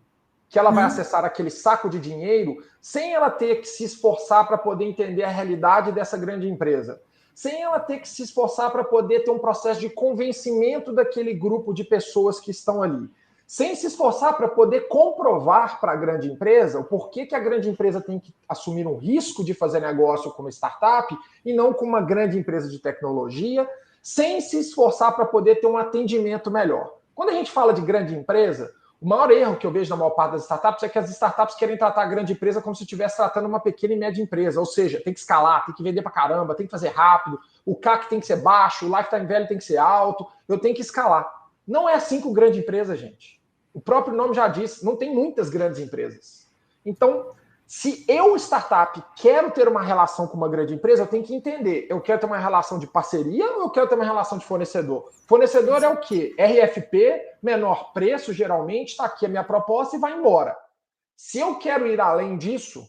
que ela vai acessar aquele saco de dinheiro, sem ela ter que se esforçar para poder entender a realidade dessa grande empresa, sem ela ter que se esforçar para poder ter um processo de convencimento daquele grupo de pessoas que estão ali, sem se esforçar para poder comprovar para a grande empresa o porquê que a grande empresa tem que assumir um risco de fazer negócio com uma startup e não com uma grande empresa de tecnologia, sem se esforçar para poder ter um atendimento melhor. Quando a gente fala de grande empresa, o maior erro que eu vejo na maior parte das startups é que as startups querem tratar a grande empresa como se estivesse tratando uma pequena e média empresa, ou seja, tem que escalar, tem que vender para caramba, tem que fazer rápido, o CAC tem que ser baixo, o lifetime value tem que ser alto, eu tenho que escalar. Não é assim com grande empresa, gente. O próprio nome já diz, não tem muitas grandes empresas. Então, se eu, startup, quero ter uma relação com uma grande empresa, eu tenho que entender, eu quero ter uma relação de parceria ou eu quero ter uma relação de fornecedor? Fornecedor é o quê? RFP, menor preço, geralmente, está aqui a minha proposta e vai embora. Se eu quero ir além disso,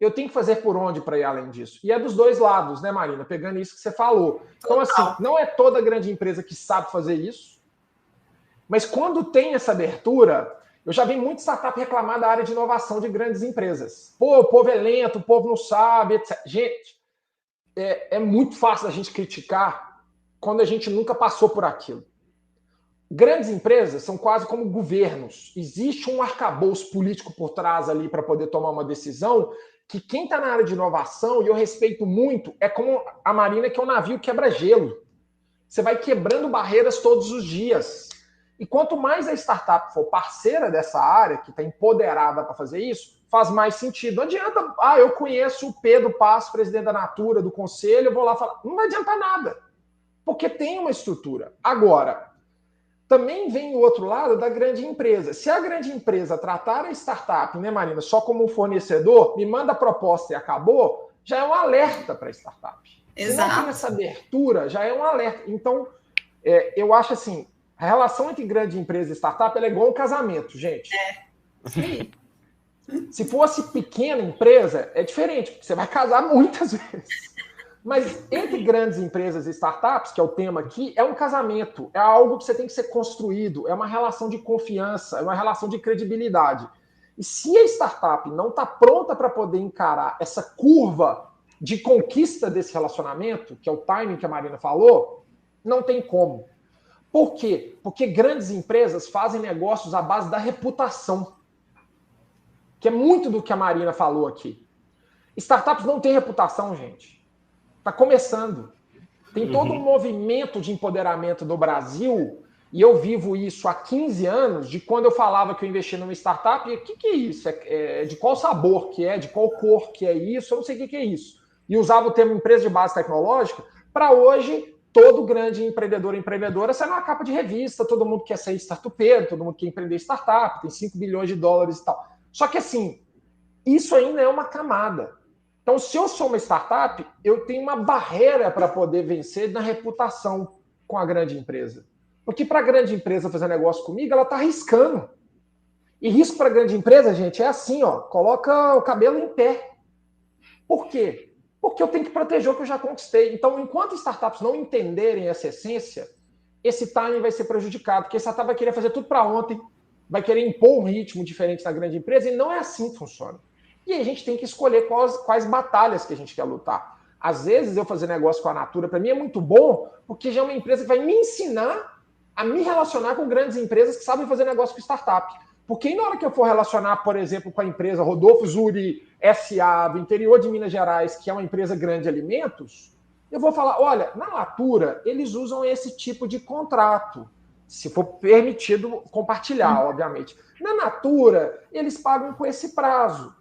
eu tenho que fazer por onde para ir além disso? E é dos dois lados, né, Marina? Pegando isso que você falou. Então, assim, não é toda grande empresa que sabe fazer isso, mas quando tem essa abertura... Eu já vi muito startup reclamar da área de inovação de grandes empresas. Pô, o povo é lento, o povo não sabe, etc. Gente, é muito fácil a gente criticar quando a gente nunca passou por aquilo. Grandes empresas são quase como governos. Existe um arcabouço político por trás ali para poder tomar uma decisão que quem está na área de inovação, e eu respeito muito, é como a Marina, que é um navio quebra-gelo. Você vai quebrando barreiras todos os dias. E quanto mais a startup for parceira dessa área, que está empoderada para fazer isso, faz mais sentido. Não adianta, eu conheço o Pedro Passo, presidente da Natura, do conselho, eu vou lá falar. Não vai adiantar nada, porque tem uma estrutura. Agora, também vem o outro lado da grande empresa. Se a grande empresa tratar a startup, né, Marina, só como um fornecedor, me manda a proposta e acabou, já é um alerta para a startup. Exato. Se não tem essa abertura, já é um alerta. Então, eu acho assim, a relação entre grande empresa e startup ela é igual um casamento, gente. Sim. Se fosse pequena empresa, é diferente, porque você vai casar muitas vezes. Mas entre grandes empresas e startups, que é o tema aqui, é um casamento, é algo que você tem que ser construído, é uma relação de confiança, é uma relação de credibilidade. E se a startup não está pronta para poder encarar essa curva de conquista desse relacionamento, que é o timing que a Marina falou, não tem como. Por quê? Porque grandes empresas fazem negócios à base da reputação, que é muito do que a Marina falou aqui. Startups não têm reputação, gente. Está começando. Tem todo um movimento de empoderamento do Brasil, e eu vivo isso há 15 anos, de quando eu falava que eu investi numa startup, e o que é isso? De qual sabor que é, de qual cor que é isso, eu não sei o que é isso. E usava o termo empresa de base tecnológica, para hoje todo grande empreendedor e empreendedora sai numa capa de revista, todo mundo quer ser startupeiro, todo mundo quer empreender startup, tem 5 bilhões de dólares e tal. Só que assim, isso ainda é uma camada. Então, se eu sou uma startup, eu tenho uma barreira para poder vencer na reputação com a grande empresa. Porque para a grande empresa fazer negócio comigo, ela está arriscando. E risco para a grande empresa, gente, é assim, ó, coloca o cabelo em pé. Por quê? Porque eu tenho que proteger o que eu já conquistei. Então, enquanto startups não entenderem essa essência, esse timing vai ser prejudicado, porque a startup vai querer fazer tudo para ontem, vai querer impor um ritmo diferente na grande empresa, e não é assim que funciona. E aí a gente tem que escolher quais batalhas que a gente quer lutar. Às vezes, eu fazer negócio com a Natura, para mim, é muito bom, porque já é uma empresa que vai me ensinar a me relacionar com grandes empresas que sabem fazer negócio com startup. Porque na hora que eu for relacionar, por exemplo, com a empresa Rodolfo Zuri S.A. do interior de Minas Gerais, que é uma empresa grande de alimentos, eu vou falar, olha, na Natura, eles usam esse tipo de contrato, se for permitido compartilhar, obviamente. Na Natura, eles pagam com esse prazo.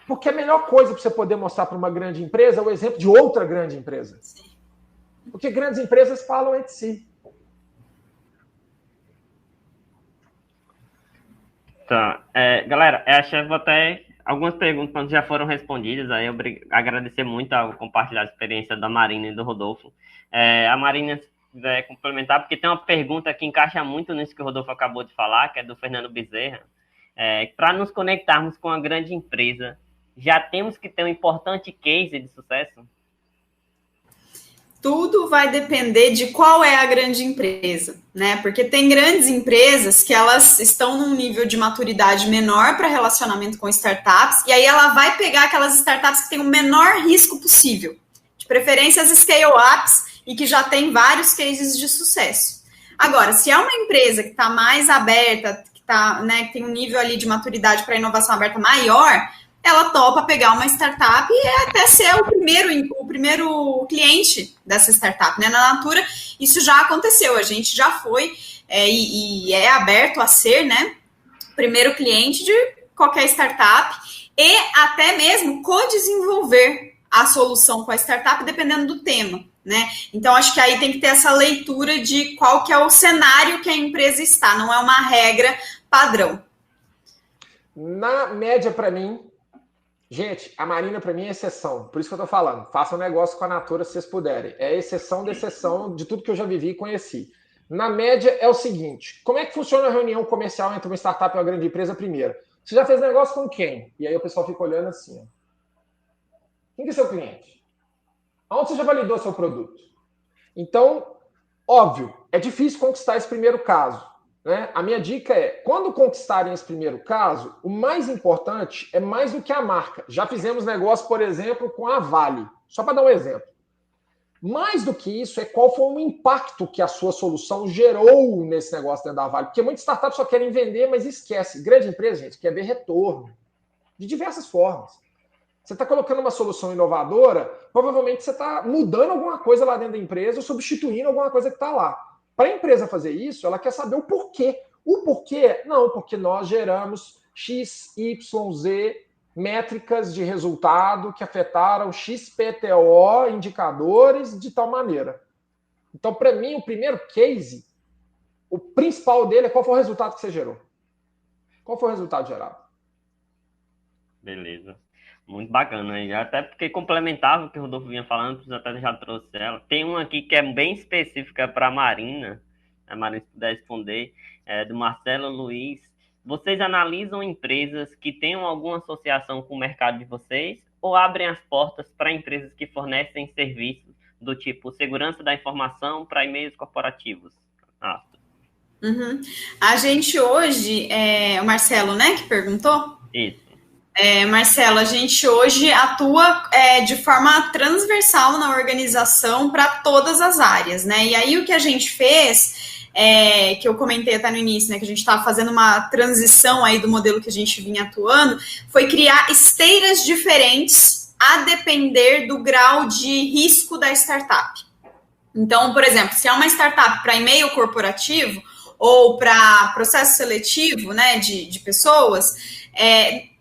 Porque a melhor coisa para você poder mostrar para uma grande empresa é o exemplo de outra grande empresa. Porque grandes empresas falam entre si. Tá. Galera, acho que até algumas perguntas já foram respondidas. Aí eu agradecer muito ao compartilhar a experiência da Marina e do Rodolfo. A Marina, se quiser complementar, porque tem uma pergunta que encaixa muito nisso que o Rodolfo acabou de falar, que é do Fernando Bezerra. Para nos conectarmos com a grande empresa, já temos que ter um importante case de sucesso? Tudo vai depender de qual é a grande empresa, né? Porque tem grandes empresas que elas estão num nível de maturidade menor para relacionamento com startups, e aí ela vai pegar aquelas startups que têm o menor risco possível, de preferência as scale-ups, e que já tem vários cases de sucesso. Agora, se é uma empresa que está mais aberta, que que tem um nível ali de maturidade para inovação aberta maior, ela topa pegar uma startup e até ser o primeiro cliente dessa startup, né? Na Natura, isso já aconteceu, a gente já foi e é aberto a ser, né, primeiro cliente de qualquer startup e até mesmo co-desenvolver a solução com a startup, dependendo do tema, né? Então, acho que aí tem que ter essa leitura de qual que é o cenário que a empresa está, não é uma regra padrão. Na média, para mim, gente, a Marina para mim é exceção, por isso que eu tô falando, façam um negócio com a Natura se vocês puderem, é exceção da exceção de tudo que eu já vivi e conheci. Na média é o seguinte, como é que funciona a reunião comercial entre uma startup e uma grande empresa primeiro? Você já fez negócio com quem? E aí o pessoal fica olhando assim, ó. Quem que é seu cliente? Aonde você já validou seu produto? Então, óbvio, é difícil conquistar esse primeiro caso, né? A minha dica é, quando conquistarem esse primeiro caso, o mais importante é mais do que a marca. Já fizemos negócio, por exemplo, com a Vale, só para dar um exemplo. Mais do que isso é qual foi o impacto que a sua solução gerou nesse negócio dentro da Vale. Porque muitas startups só querem vender, mas esquece. Grande empresa, gente, quer ver retorno. De diversas formas. Você está colocando uma solução inovadora, provavelmente você está mudando alguma coisa lá dentro da empresa ou substituindo alguma coisa que está lá. Para a empresa fazer isso, ela quer saber o porquê. O porquê? Não, porque nós geramos X, Y, Z métricas de resultado que afetaram XPTO, indicadores, de tal maneira. Então, para mim, o primeiro case, o principal dele é qual foi o resultado que você gerou. Qual foi o resultado gerado? Beleza. Muito bacana. Até porque complementava o que o Rodolfo vinha falando, até já trouxe ela. Tem uma aqui que é bem específica para a Marina, se puder responder, do Marcelo Luiz. Vocês analisam empresas que tenham alguma associação com o mercado de vocês ou abrem as portas para empresas que fornecem serviços do tipo segurança da informação para e-mails corporativos? Uhum. A gente hoje, o Marcelo, né, que perguntou? Isso. Marcelo, a gente hoje atua de forma transversal na organização para todas as áreas, né? E aí o que a gente fez... que eu comentei até no início, né, que a gente estava fazendo uma transição aí do modelo que a gente vinha atuando, foi criar esteiras diferentes a depender do grau de risco da startup. Então, por exemplo, se é uma startup para e-mail corporativo ou para processo seletivo, né, de pessoas,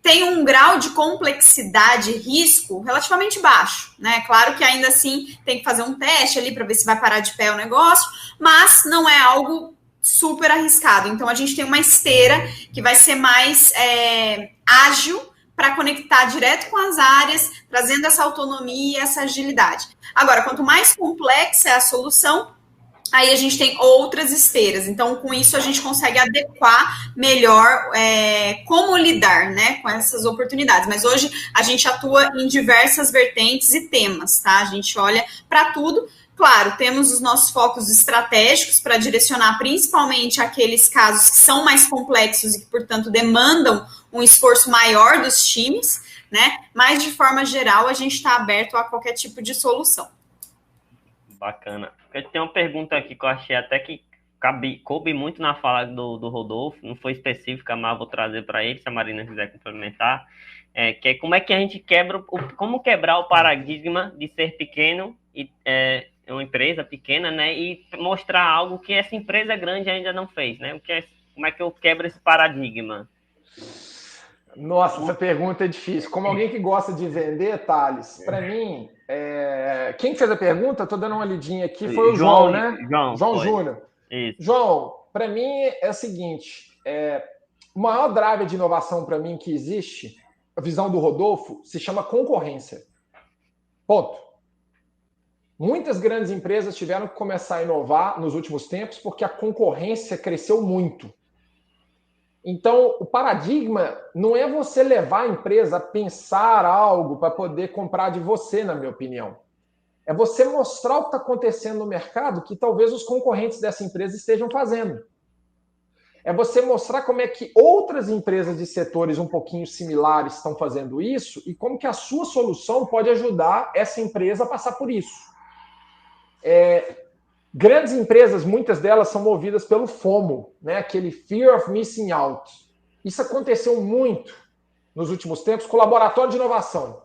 tem um grau de complexidade e risco relativamente baixo, né? Claro que ainda assim tem que fazer um teste ali para ver se vai parar de pé o negócio, mas não é algo super arriscado. Então, a gente tem uma esteira que vai ser mais ágil para conectar direto com as áreas, trazendo essa autonomia e essa agilidade. Agora, quanto mais complexa é a solução, aí a gente tem outras esteiras. Então, com isso, a gente consegue adequar melhor como lidar, né, com essas oportunidades. Mas hoje a gente atua em diversas vertentes e temas, tá? A gente olha para tudo. Claro, temos os nossos focos estratégicos para direcionar principalmente aqueles casos que são mais complexos e que, portanto, demandam um esforço maior dos times, né? Mas, de forma geral, a gente está aberto a qualquer tipo de solução. Bacana. Eu tenho uma pergunta aqui que eu achei até que coube muito na fala do Rodolfo, não foi específica, mas vou trazer para ele, se a Marina quiser complementar, que é como é que a gente como quebrar o paradigma de ser pequeno e uma empresa pequena, né, e mostrar algo que essa empresa grande ainda não fez, né? Como é que eu quebro esse paradigma? Nossa, essa pergunta é difícil. Como alguém que gosta de vender, Thales, para mim, quem fez a pergunta, estou dando uma lidinha aqui, foi o João, né? João Júnior. Isso. João, para mim é o seguinte, o maior driver de inovação para mim que existe, a visão do Rodolfo, se chama concorrência. Ponto. Muitas grandes empresas tiveram que começar a inovar nos últimos tempos porque a concorrência cresceu muito. Então, o paradigma não é você levar a empresa a pensar algo para poder comprar de você, na minha opinião. É você mostrar o que está acontecendo no mercado que talvez os concorrentes dessa empresa estejam fazendo. É você mostrar como é que outras empresas de setores um pouquinho similares estão fazendo isso e como que a sua solução pode ajudar essa empresa a passar por isso. Grandes empresas, muitas delas são movidas pelo FOMO, né? Aquele Fear of Missing Out. Isso aconteceu muito nos últimos tempos com o laboratório de inovação.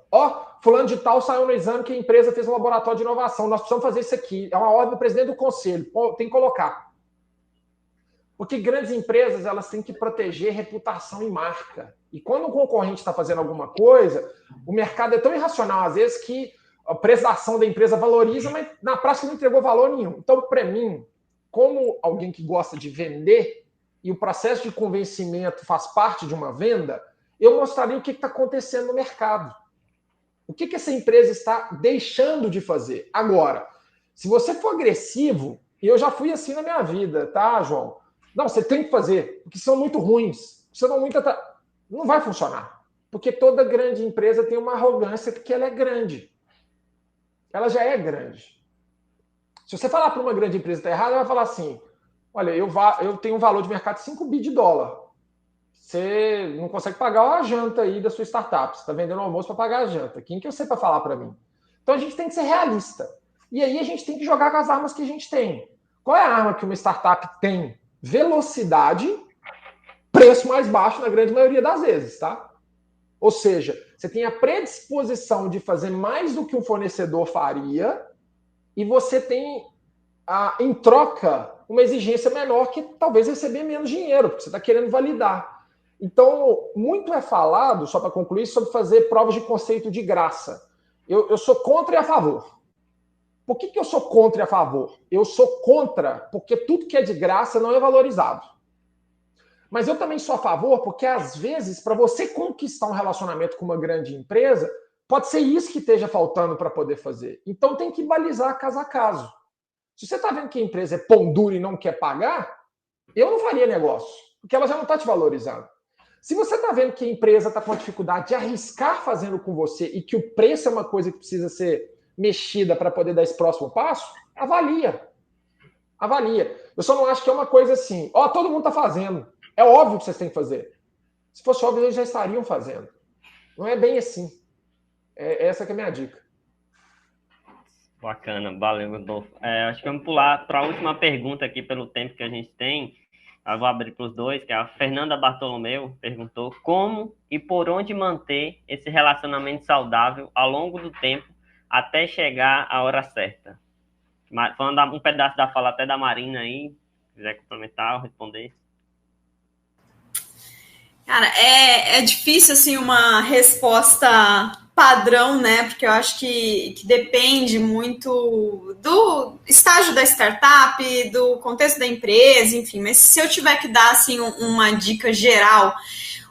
Fulano de tal saiu no exame que a empresa fez um laboratório de inovação. Nós precisamos fazer isso aqui. É uma ordem do presidente do conselho. Tem que colocar. Porque grandes empresas elas têm que proteger reputação e marca. E quando um concorrente está fazendo alguma coisa, o mercado é tão irracional, às vezes, que a preço da ação da empresa valoriza, mas na prática não entregou valor nenhum. Então, para mim, como alguém que gosta de vender, e o processo de convencimento faz parte de uma venda, eu mostraria o que está acontecendo no mercado. O que essa empresa está deixando de fazer. Agora, se você for agressivo, e eu já fui assim na minha vida, tá, João? Não, você tem que fazer, porque são muito ruins. Não vai funcionar. Porque toda grande empresa tem uma arrogância porque ela é grande. Ela já é grande. Se você falar para uma grande empresa que está errada, ela vai falar assim, olha, eu tenho um valor de mercado de 5 bi de dólar. Você não consegue pagar a janta aí da sua startup. Você está vendendo almoço para pagar a janta. Quem que eu sei para falar para mim? Então a gente tem que ser realista. E aí a gente tem que jogar com as armas que a gente tem. Qual é a arma que uma startup tem? Velocidade, preço mais baixo na grande maioria das vezes, tá? Ou seja, você tem a predisposição de fazer mais do que um fornecedor faria e você tem, em troca, uma exigência menor que talvez receber menos dinheiro, porque você está querendo validar. Então, muito é falado, só para concluir, sobre fazer provas de conceito de graça. Eu sou contra e a favor. Por que eu sou contra e a favor? Eu sou contra porque tudo que é de graça não é valorizado. Mas eu também sou a favor porque, às vezes, para você conquistar um relacionamento com uma grande empresa, pode ser isso que esteja faltando para poder fazer. Então, tem que balizar caso a caso. Se você está vendo que a empresa é pão duro e não quer pagar, eu não faria negócio, porque ela já não está te valorizando. Se você está vendo que a empresa está com a dificuldade de arriscar fazendo com você e que o preço é uma coisa que precisa ser mexida para poder dar esse próximo passo, avalia. Avalia. Eu só não acho que é uma coisa assim, todo mundo está fazendo. É óbvio que vocês têm que fazer. Se fosse óbvio, eles já estariam fazendo. Não é bem assim. Essa que é a minha dica. Bacana, valeu, Rodolfo. Acho que vamos pular para a última pergunta aqui, pelo tempo que a gente tem. Eu vou abrir para os dois, que é a Fernanda Bartolomeu perguntou como e por onde manter esse relacionamento saudável ao longo do tempo até chegar a hora certa. Falando um pedaço da fala até da Marina aí, se quiser complementar ou responder. Cara, é difícil, assim, uma resposta padrão, né? Porque eu acho que depende muito do estágio da startup, do contexto da empresa, enfim. Mas se eu tiver que dar, assim, uma dica geral,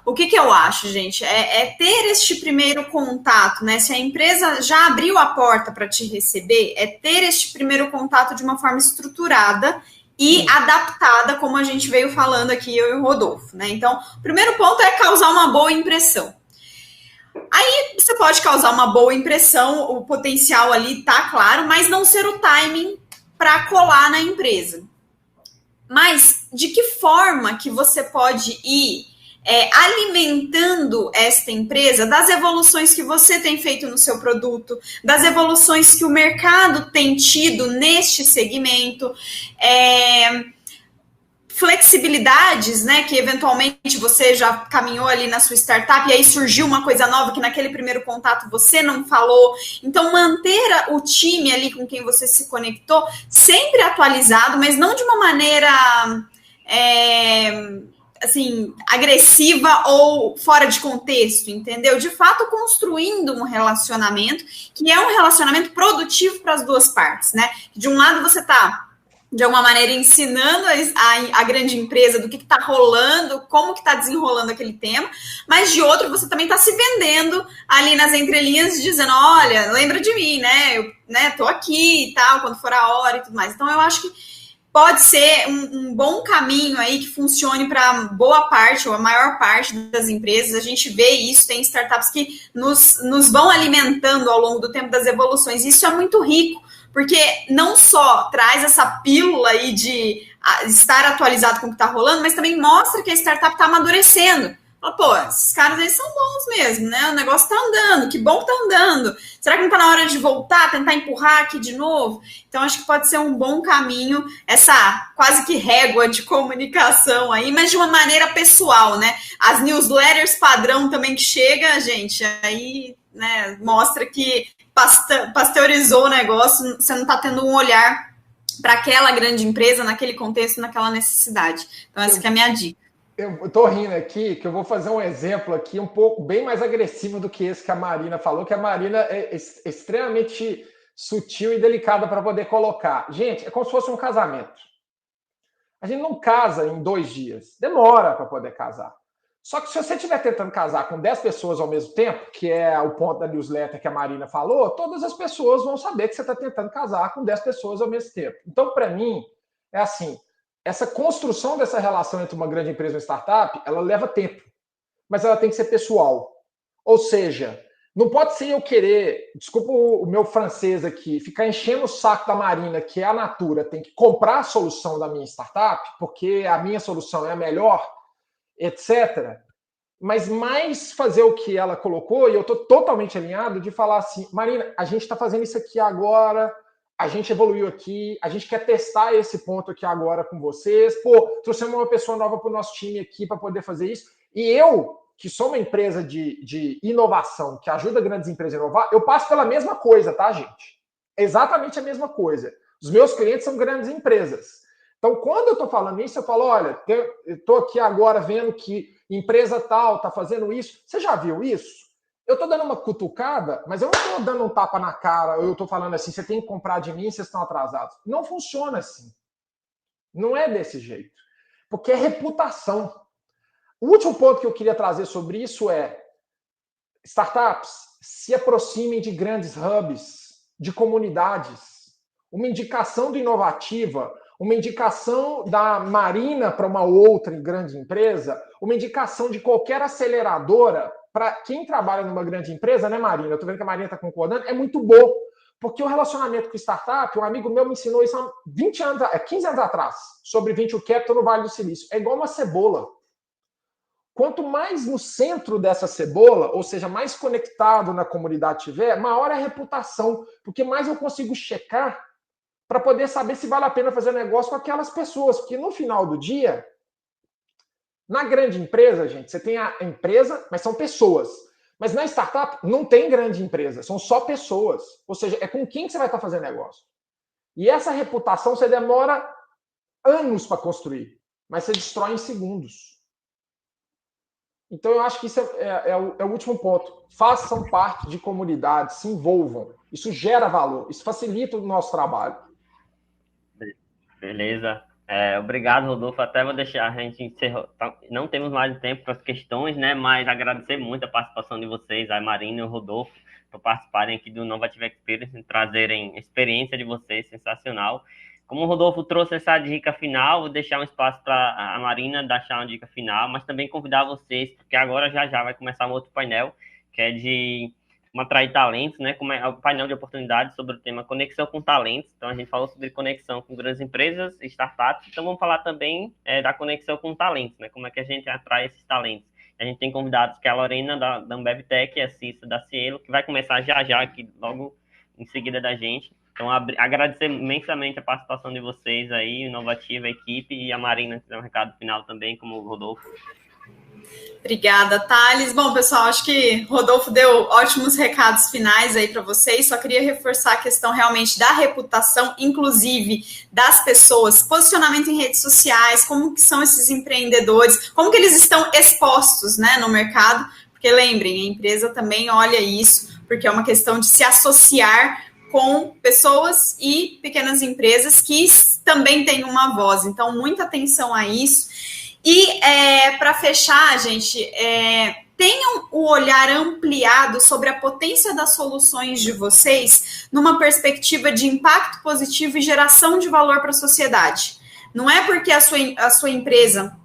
o que eu acho, gente? É ter este primeiro contato, né? Se a empresa já abriu a porta para te receber, é ter este primeiro contato de uma forma estruturada e adaptada, como a gente veio falando aqui, eu e o Rodolfo, né? Então, o primeiro ponto é causar uma boa impressão. Aí você pode causar uma boa impressão, o potencial ali tá claro, mas não ser o timing para colar na empresa. Mas de que forma que você pode ir alimentando esta empresa das evoluções que você tem feito no seu produto, das evoluções que o mercado tem tido neste segmento, flexibilidades, né, que eventualmente você já caminhou ali na sua startup e aí surgiu uma coisa nova que naquele primeiro contato você não falou. Então, manter o time ali com quem você se conectou sempre atualizado, mas não de uma maneira assim, agressiva ou fora de contexto, entendeu? De fato, construindo um relacionamento que é um relacionamento produtivo para as duas partes, né? De um lado você está de alguma maneira ensinando a grande empresa do que está rolando, como que está desenrolando aquele tema, mas de outro você também está se vendendo ali nas entrelinhas, dizendo, olha, lembra de mim, né? Eu tô aqui e tal, quando for a hora e tudo mais. Então eu acho que pode ser um bom caminho aí que funcione para boa parte ou a maior parte das empresas. A gente vê isso, tem startups que nos vão alimentando ao longo do tempo das evoluções. Isso é muito rico, porque não só traz essa pílula aí de estar atualizado com o que está rolando, mas também mostra que a startup está amadurecendo. Pô, esses caras aí são bons mesmo, né? O negócio está andando, que bom que está andando. Será que não está na hora de voltar, tentar empurrar aqui de novo? Então, acho que pode ser um bom caminho, essa quase que régua de comunicação aí, mas de uma maneira pessoal, né? As newsletters padrão também que chega, gente, aí, né, mostra que pasteurizou o negócio, você não está tendo um olhar para aquela grande empresa, naquele contexto, naquela necessidade. Então, essa que é a minha dica. Eu estou rindo aqui, que eu vou fazer um exemplo aqui um pouco bem mais agressivo do que esse que a Marina falou, que a Marina é extremamente sutil e delicada para poder colocar. Gente, é como se fosse um casamento. A gente não casa em 2 dias, demora para poder casar. Só que se você estiver tentando casar com 10 pessoas ao mesmo tempo, que é o ponto da newsletter que a Marina falou, todas as pessoas vão saber que você está tentando casar com 10 pessoas ao mesmo tempo. Então, para mim, é assim, essa construção dessa relação entre uma grande empresa e uma startup, ela leva tempo, mas ela tem que ser pessoal. Ou seja, não pode ser eu querer, desculpa o meu francês aqui, ficar enchendo o saco da Marina, que é a Natura, tem que comprar a solução da minha startup, porque a minha solução é a melhor, etc. Mas mais fazer o que ela colocou, e eu estou totalmente alinhado, de falar assim, Marina, a gente está fazendo isso aqui agora, a gente evoluiu aqui, a gente quer testar esse ponto aqui agora com vocês, trouxemos uma pessoa nova para o nosso time aqui para poder fazer isso, e eu, que sou uma empresa de inovação, que ajuda grandes empresas a inovar, eu passo pela mesma coisa, tá, gente? Exatamente a mesma coisa. Os meus clientes são grandes empresas. Então, quando eu estou falando isso, eu falo, olha, eu estou aqui agora vendo que empresa tal está fazendo isso. Você já viu isso? Eu estou dando uma cutucada, mas eu não estou dando um tapa na cara, ou eu estou falando assim, você tem que comprar de mim, vocês estão atrasados. Não funciona assim. Não é desse jeito. Porque é reputação. O último ponto que eu queria trazer sobre isso é startups se aproximem de grandes hubs, de comunidades. Uma indicação do Inovativa, uma indicação da Marina para uma outra grande empresa, uma indicação de qualquer aceleradora para quem trabalha numa grande empresa, né, Marina? Eu estou vendo que a Marina está concordando, é muito bom. Porque o relacionamento com startup, um amigo meu me ensinou isso há 15 anos atrás, sobre Venture Capital no Vale do Silício. É igual uma cebola. Quanto mais no centro dessa cebola, ou seja, mais conectado na comunidade tiver, maior é a reputação, porque mais eu consigo checar para poder saber se vale a pena fazer negócio com aquelas pessoas. Porque no final do dia, na grande empresa, gente, você tem a empresa, mas são pessoas. Mas na startup não tem grande empresa, são só pessoas. Ou seja, é com quem você vai estar fazendo negócio. E essa reputação você demora anos para construir, mas você destrói em segundos. Então, eu acho que isso é o último ponto. Façam parte de comunidades, se envolvam. Isso gera valor, isso facilita o nosso trabalho. Beleza. Obrigado, Rodolfo. Até vou deixar a gente encerrar. Não temos mais tempo para as questões, né? Mas agradecer muito a participação de vocês, a Marina e o Rodolfo, por participarem aqui do Novative Experience e trazerem a experiência de vocês, sensacional. Como o Rodolfo trouxe essa dica final, vou deixar um espaço para a Marina deixar uma dica final, mas também convidar vocês, porque agora já vai começar um outro painel, que é de como atrair talentos, né? Como é o painel de oportunidades sobre o tema conexão com talentos. Então, a gente falou sobre conexão com grandes empresas e startups. Então, vamos falar também da conexão com talentos, né? Como é que a gente atrai esses talentos. A gente tem convidados que é a Lorena, da Ambev Tech, e a Cissa, da Cielo, que vai começar já aqui, logo em seguida da gente. Então, agradecer imensamente a participação de vocês aí, Inovativa, a equipe, e a Marina, que dá um recado final também, como o Rodolfo. Obrigada, Thales. Bom, pessoal, acho que Rodolfo deu ótimos recados finais aí para vocês. Só queria reforçar a questão realmente da reputação, inclusive das pessoas, posicionamento em redes sociais, como que são esses empreendedores, como que eles estão expostos, né, no mercado. Porque lembrem, a empresa também olha isso, porque é uma questão de se associar com pessoas e pequenas empresas que também têm uma voz. Então, muita atenção a isso. E para fechar, gente, tenham o olhar ampliado sobre a potência das soluções de vocês numa perspectiva de impacto positivo e geração de valor para a sociedade. Não é porque a sua empresa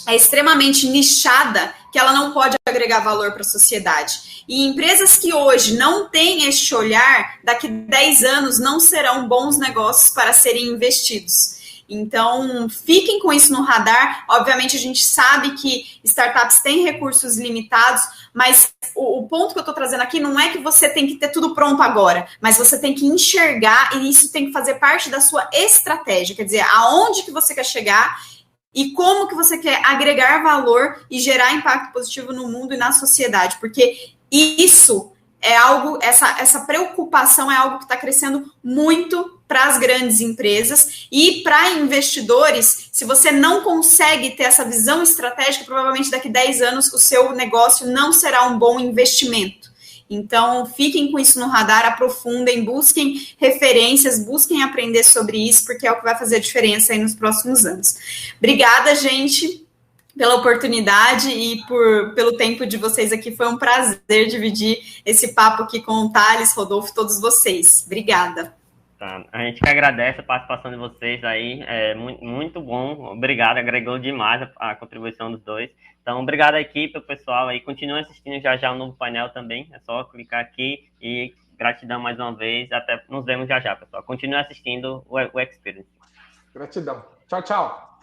é extremamente nichada que ela não pode agregar valor para a sociedade. E empresas que hoje não têm este olhar, daqui a 10 anos não serão bons negócios para serem investidos. Então, fiquem com isso no radar. Obviamente, a gente sabe que startups têm recursos limitados, mas o ponto que eu estou trazendo aqui não é que você tem que ter tudo pronto agora, mas você tem que enxergar e isso tem que fazer parte da sua estratégia, quer dizer, aonde que você quer chegar e como que você quer agregar valor e gerar impacto positivo no mundo e na sociedade, porque isso é algo, essa preocupação é algo que está crescendo muito para as grandes empresas e para investidores. Se você não consegue ter essa visão estratégica, provavelmente daqui a 10 anos o seu negócio não será um bom investimento. Então, fiquem com isso no radar, aprofundem, busquem referências, busquem aprender sobre isso, porque é o que vai fazer a diferença aí nos próximos anos. Obrigada, gente, pela oportunidade e pelo tempo de vocês aqui. Foi um prazer dividir esse papo aqui com o Thales, Rodolfo, todos vocês. Obrigada. Tá. A gente que agradece a participação de vocês aí, muito bom, obrigado, agregou demais a contribuição dos dois. Então, obrigado à equipe, ao pessoal aí, continue assistindo já o novo painel também, é só clicar aqui e gratidão mais uma vez, até nos vemos já, pessoal. Continue assistindo o Experience. Gratidão. Tchau, tchau.